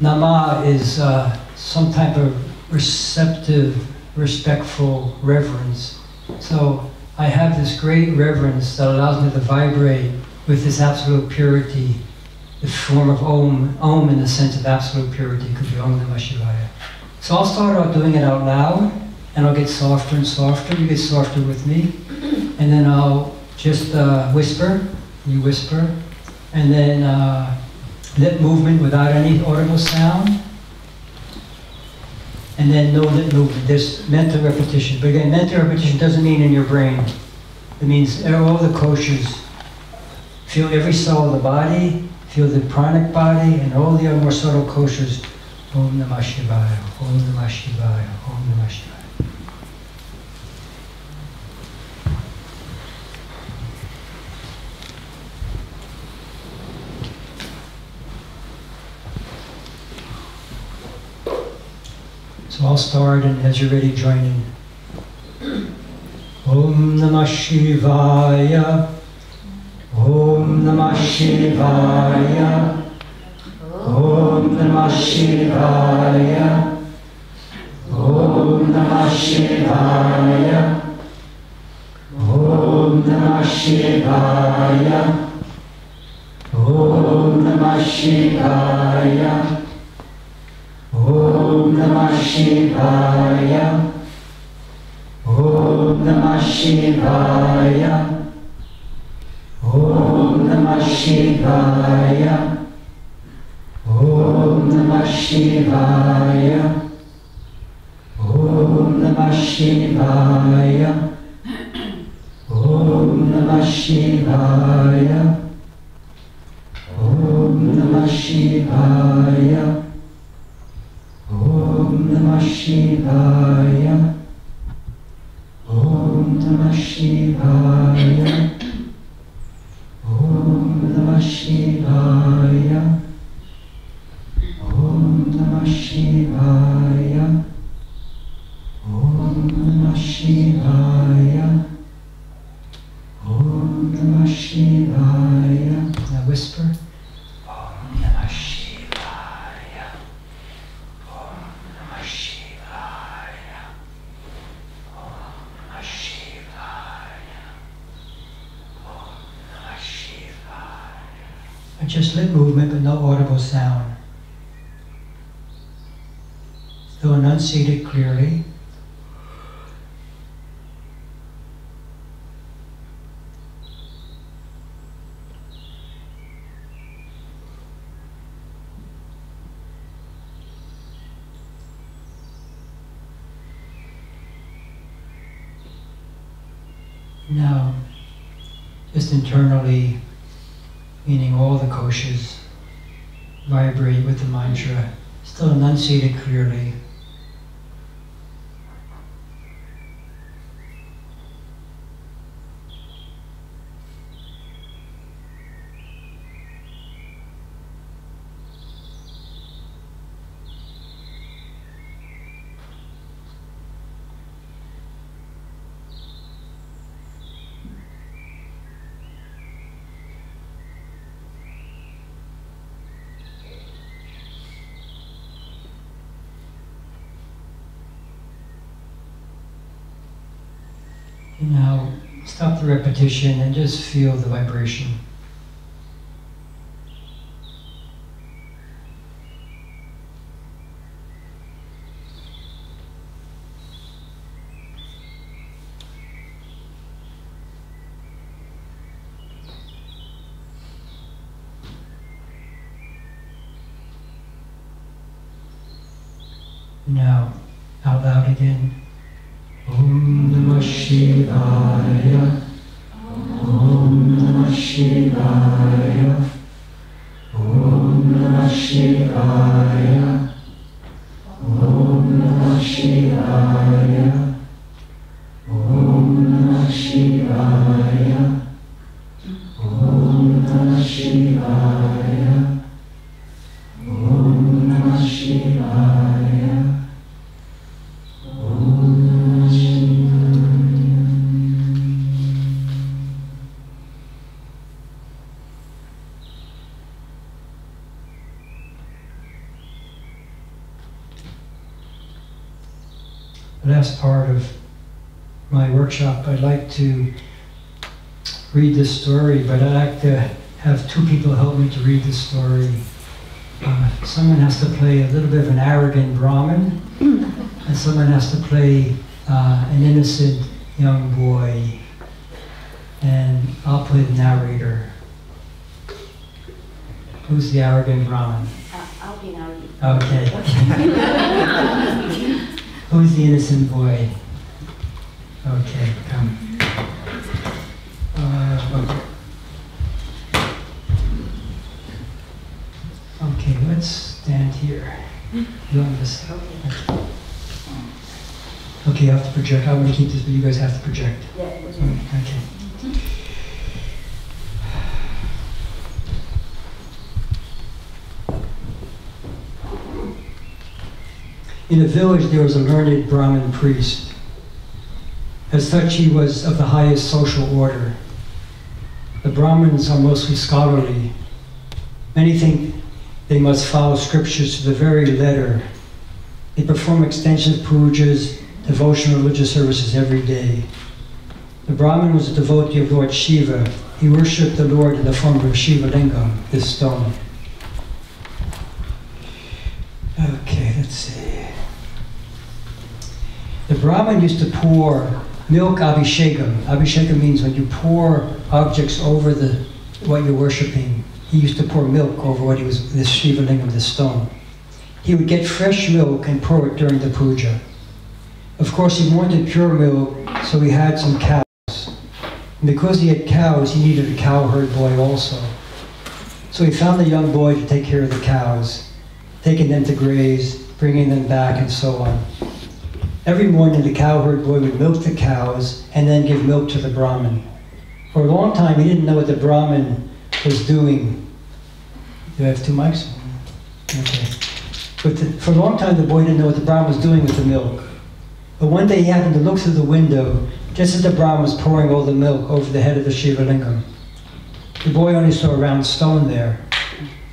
Nama is some type of receptive, respectful reverence. So, I have this great reverence that allows me to vibrate with this absolute purity, the form of Om in the sense of absolute purity, could be Om Namah Shivaya. So I'll start out doing it out loud, and I'll get softer and softer. You get softer with me. And then I'll just whisper, you whisper, and then lip movement without any audible sound. And then no lip movement. There's mental repetition. But again, mental repetition doesn't mean in your brain. It means all the koshas. Feel every cell of the body, feel the pranic body, and all the other more subtle koshas. Om Namah Shivaya, Om Namah Shivaya, Om Namah Shivaya. So I'll start, and as you're ready, join in. Om Namah Shivaya, Om Namah Shivaya, Om Namah Shivaya, Om Namah Shivaya, Om Namah Shivaya, Om Namah Shivaya, Om Namah Shivaya, Om Namah Shivaya, Om Namah Shivaya, Om Namah Shivaya, Om Namah Shivaya, Om Namah Shivaya, Om Namah Shivaya, Om Namah Shivaya, Om Namah Shivaya, Om Namah Shivaya, Om Namah Shivaya, Om Namah Shivaya, Om Namah Shivaya. Now whisper. Om Namah Shivaya, Om Namah Shivaya, Om Namah Shivaya, Om Namah Shivaya. And just lip movement, but no audible sound. Though enunciated clearly. Now, just internally, meaning all the koshas, vibrate with the mantra, still enunciate it clearly. Now, stop the repetition and just feel the vibration. Now, out loud again. Om Namah Shivaya, Om Namah Shivaya, Om Namah Shivaya, Om Namah Shivaya, Om Namah Shivaya, Om Namah Shivaya, Om Namah Shivaya. Last part of my workshop, I'd like to read this story, but I'd like to have two people help me to read this story. Someone has to play a little bit of an arrogant Brahmin, and someone has to play an innocent young boy, and I'll play the narrator. Who's the arrogant Brahmin? I'll be now. Okay. Who's the innocent boy? Okay, come. Okay, let's stand here. You want this? Okay, you have to project. I'm going to keep this, but you guys have to project. Yeah, Okay. In a village there was a learned Brahmin priest. As such, he was of the highest social order. The Brahmins are mostly scholarly. Many think they must follow scriptures to the very letter. They perform extensive pujas, devotional religious services every day. The Brahmin was a devotee of Lord Shiva. He worshipped the Lord in the form of Shiva Lingam, this stone. Okay, let's see. The Brahmin used to pour milk abhishekam. Abhishekam means when you pour objects over what you're worshipping. He used to pour milk over what he was, this Shiva Lingam, this stone. He would get fresh milk and pour it during the puja. Of course, he wanted pure milk, so he had some cows. And because he had cows, he needed a cowherd boy also. So he found a young boy to take care of the cows, taking them to graze, bringing them back, and so on. Every morning, the cowherd boy would milk the cows and then give milk to the Brahmin. For a long time, he didn't know what the Brahmin was doing. Do I have two mics? Okay. But for a long time, the boy didn't know what the Brahmin was doing with the milk. But one day, he happened to look through the window just as the Brahmin was pouring all the milk over the head of the Shiva Lingam. The boy only saw a round stone there.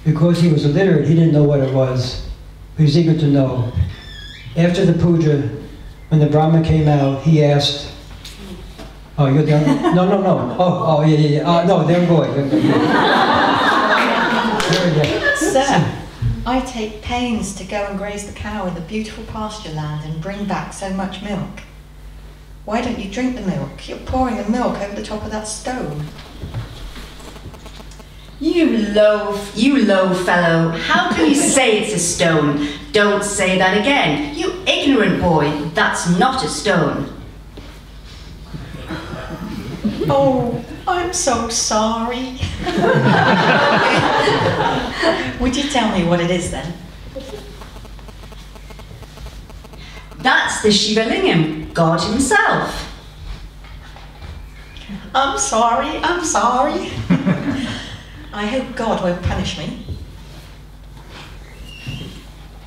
Because he was illiterate, he didn't know what it was. He was eager to know. After the puja, when the Brahmin came out, he asked, "Oh, you're the young? No. Oh, yeah. No, they're boy. Sir, I take pains to go and graze the cow in the beautiful pasture land and bring back so much milk. Why don't you drink the milk? You're pouring the milk over the top of that stone." You low fellow, how can you say it's a stone? Don't say that again. You ignorant boy, that's not a stone. Oh, I'm so sorry. Would you tell me what it is then? That's the Shivalingam, God himself. I'm sorry, I'm sorry. I hope God won't punish me.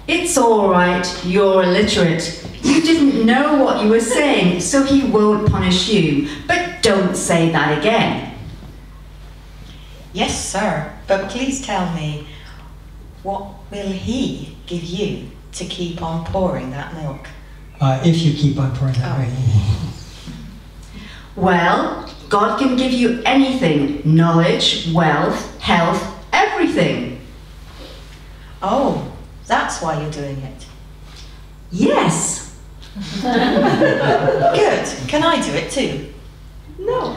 It's all right, you're illiterate. You didn't know what you were saying, so he won't punish you. But don't say that again. Yes, sir, but please tell me, what will he give you to keep on pouring that milk? If you keep on pouring that way. Well, God can give you anything. Knowledge, wealth, health, everything. Oh, that's why you're doing it. Yes. Good. Can I do it too? No.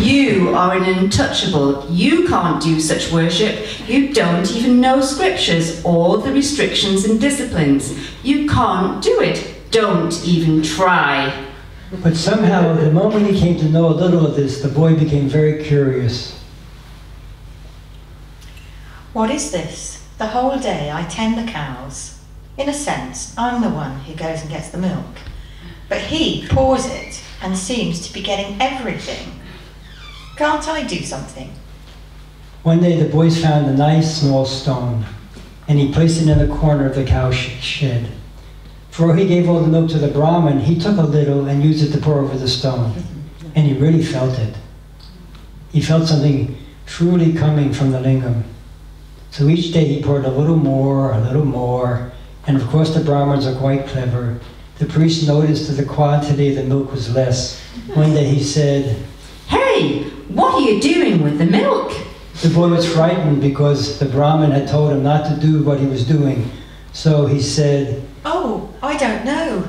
You are an untouchable. You can't do such worship. You don't even know scriptures or the restrictions and disciplines. You can't do it. Don't even try. But somehow, the moment he came to know a little of this, the boy became very curious. What is this? The whole day I tend the cows. In a sense, I'm the one who goes and gets the milk. But he pours it and seems to be getting everything. Can't I do something? One day the boys found a nice small stone, and he placed it in the corner of the cow shed. Before he gave all the milk to the Brahmin, he took a little and used it to pour over the stone. And he really felt it. He felt something truly coming from the lingam. So each day he poured a little more, and of course the Brahmins are quite clever. The priest noticed that the quantity of the milk was less. One day he said, Hey, what are you doing with the milk? the boy was frightened because the Brahmin had told him not to do what he was doing. So he said, Oh, I don't know.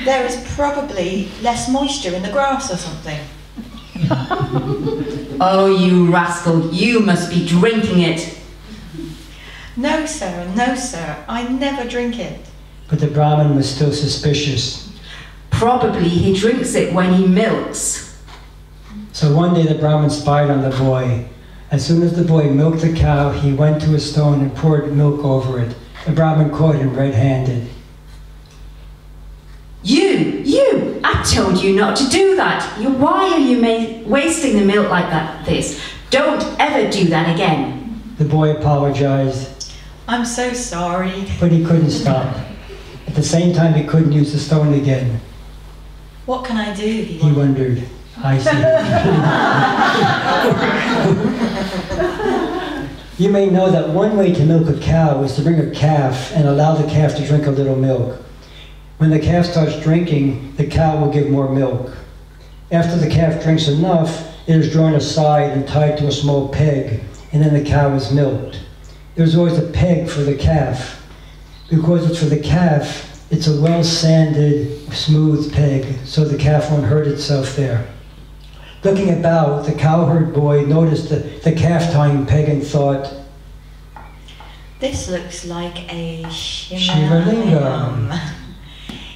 There is probably less moisture in the grass or something. Oh, you rascal, you must be drinking it. No, sir, I never drink it. but the Brahmin was still suspicious. Probably he drinks it when he milks. So one day the Brahmin spied on the boy. As soon as the boy milked the cow, he went to a stone and poured milk over it. The Brahmin caught him red-handed. You! I told you not to do that. Why are you wasting the milk like this? Don't ever do that again. The boy apologized, I'm so sorry. but he couldn't stop. At the same time, he couldn't use the stone again. What can I do? He wondered. I see. You may know that one way to milk a cow is to bring a calf and allow the calf to drink a little milk. When the calf starts drinking, the cow will give more milk. After the calf drinks enough, it is drawn aside and tied to a small peg, and then the cow is milked. There's always a peg for the calf. Because it's for the calf, it's a well-sanded, smooth peg, so the calf won't hurt itself there. Looking about, the cowherd boy noticed the calf tying peg and thought, This looks like a Shivalingam.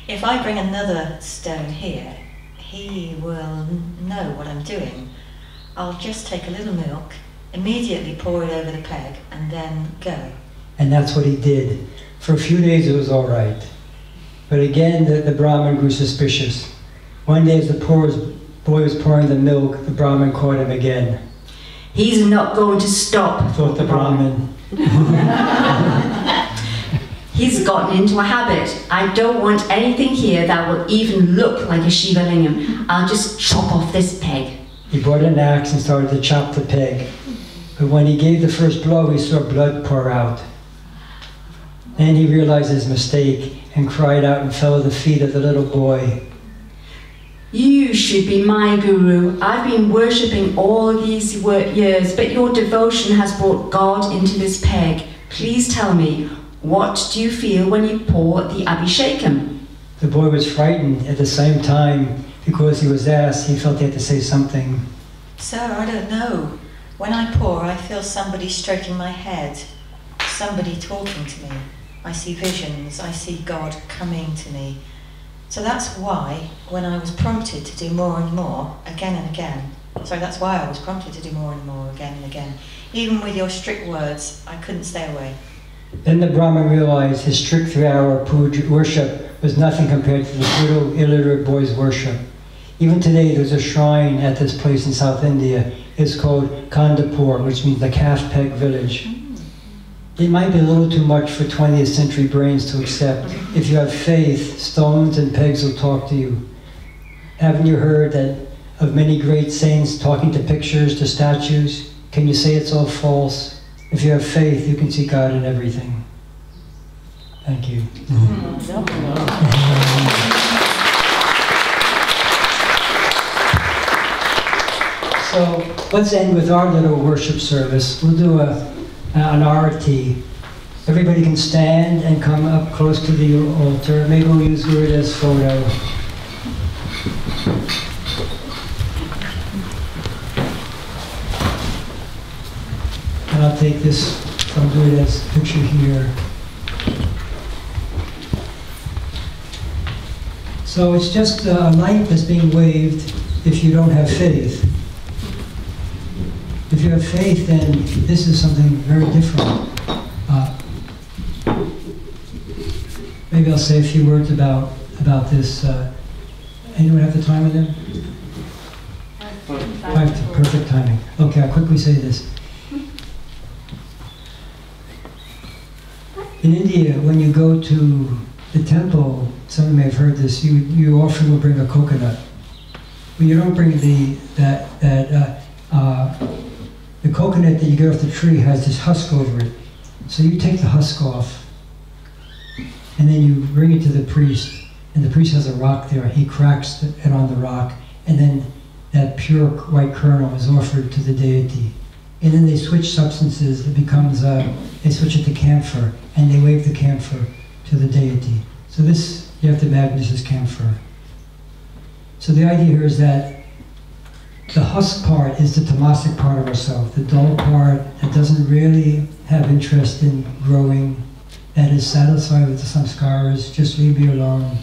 If I bring another stone here, he will know what I'm doing. I'll just take a little milk, immediately pour it over the peg, and then go. And that's what he did. For a few days it was all right. But again, the Brahmin grew suspicious. One day as the boy was pouring the milk, the Brahmin caught him again. He's not going to stop, Thought the Brahmin. He's gotten into a habit. I don't want anything here that will even look like a Shivalingam. I'll just chop off this peg. He brought an axe and started to chop the peg. But when he gave the first blow, he saw blood pour out. Then he realized his mistake and cried out and fell at the feet of the little boy. You should be my guru. I've been worshipping all these years, but your devotion has brought God into this peg. Please tell me, what do you feel when you pour the Abhishekam? The boy was frightened at the same time because he was asked. He felt he had to say something. Sir, I don't know. When I pour, I feel somebody stroking my head, somebody talking to me. I see visions, I see God coming to me. So that's why, when I was prompted to do more and more, again and again, that's why I was prompted to do more and more, again and again. Even with your strict words, I couldn't stay away. Then the Brahmin realized his strict 3-hour worship was nothing compared to this little illiterate boy's worship. Even today, there's a shrine at this place in South India. It's called Kandapur, which means the calf peg village. It might be a little too much for 20th century brains to accept. If you have faith, stones and pegs will talk to you. Haven't you heard that of many great saints talking to pictures, to statues? Can you say it's all false? If you have faith, you can see God in everything. Thank you. So let's end with our little worship service. We'll do an arati. Everybody can stand and come up close to the altar. Maybe we'll use Gurudeva's photo. And I'll take this from Gurudeva's picture here. So it's just a light that's being waved if you don't have faith. If you have faith, then this is something very different. Maybe I'll say a few words about this. Anyone have the time with them? Perfect timing. Okay, I'll quickly say this. In India, when you go to the temple, some of you may have heard this, you often will bring a coconut. But you don't bring the coconut that you get off the tree has this husk over it. So you take the husk off, and then you bring it to the priest, and the priest has a rock there. He cracks it on the rock, and then that pure white kernel is offered to the deity. And then they switch substances. It becomes, they switch it to camphor, and they wave the camphor to the deity. So this, you have to imagine this is camphor. So the idea here is that the husk part is the tamasic part of ourselves, the dull part that doesn't really have interest in growing, that is satisfied with the samskaras, just leave me alone.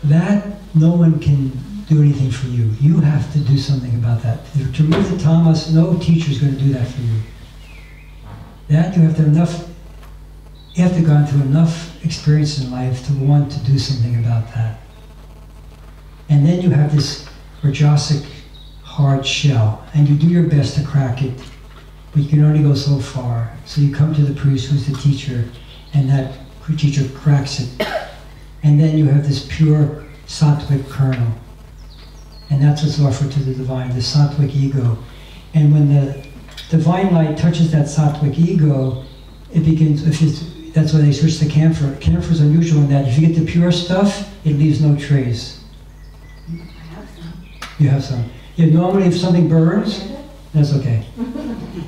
That, no one can do anything for you. You have to do something about that. To remove the tamas, no teacher is going to do that for you. That you have to have gone through enough experience in life to want to do something about that. And then you have this rajasic hard shell, and you do your best to crack it, but you can only go so far. So you come to the priest who's the teacher, and that teacher cracks it. And then you have this pure sattvic kernel. And that's what's offered to the divine, the sattvic ego. And when the divine light touches that sattvic ego, it begins, that's why they switch to camphor. Camphor is unusual in that if you get the pure stuff, it leaves no trace. You have some. Normally if something burns, that's okay.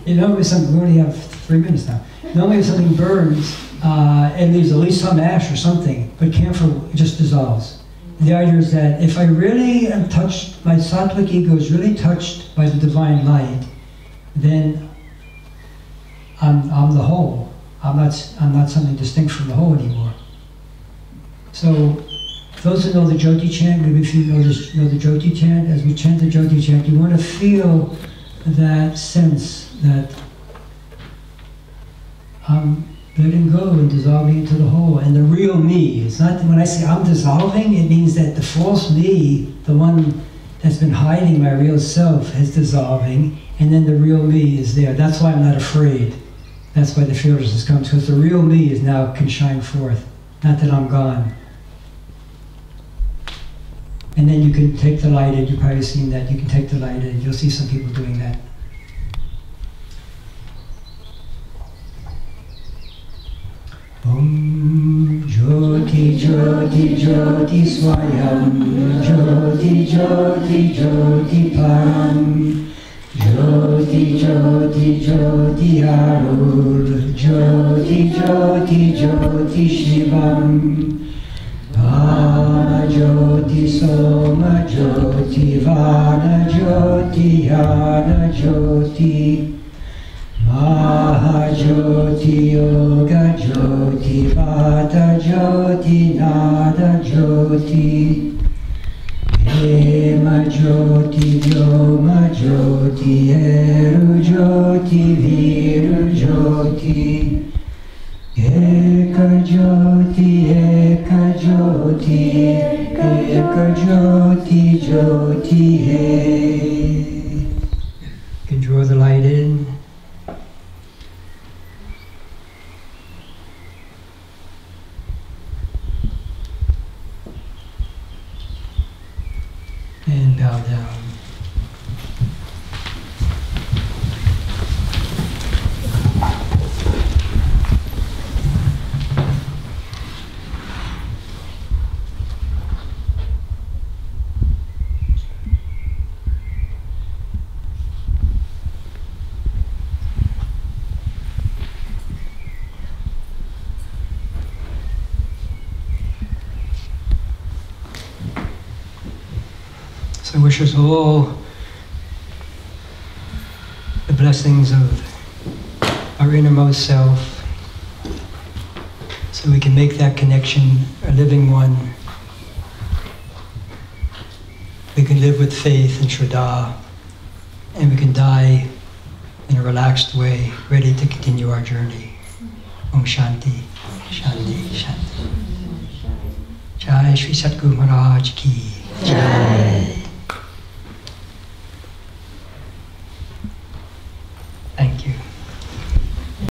We only have 3 minutes now. Normally if something burns, it leaves at least some ash or something, but camphor just dissolves. The idea is that if I really am touched, my sattvic ego is really touched by the divine light, then I'm the whole. I'm not something distinct from the whole anymore. So those who know the Jyoti chant, maybe if you know the Jyoti chant, as we chant the Jyoti chant, you want to feel that sense that I'm letting go and dissolving into the whole. And the real me, it's not, when I say I'm dissolving, it means that the false me, the one that's been hiding my real self, is dissolving, and then the real me is there. That's why I'm not afraid. That's why the fearlessness comes, because the real me is now can shine forth, not that I'm gone. And then you can take the light in, you've probably seen that, you can take the light in, you'll see some people doing that. Om Jyoti Jyoti Jyoti Swayam Jyoti Jyoti Jyoti Param Jyoti Jyoti Jyoti Arul Jyoti Jyoti Jyoti Shivam Jyoti Soma Jyoti Vana Jyoti Yana Jyoti Mahajyoti Yoga Jyoti Jyoti Vata Jyoti Nada Jyoti Hema Jyoti Vyoma Jyoti Eru Jyoti Viru Jyoti Eka Jyoti Eka Jyoti Eka Jyoti Jyoti He. You can draw the light in. And bow down. I wish us all the blessings of our innermost self so we can make that connection a living one. We can live with faith and Shraddha, and we can die in a relaxed way, ready to continue our journey. Om Shanti, Shanti, Shanti. Jai Shri Satguru Maharaj Ki Jai.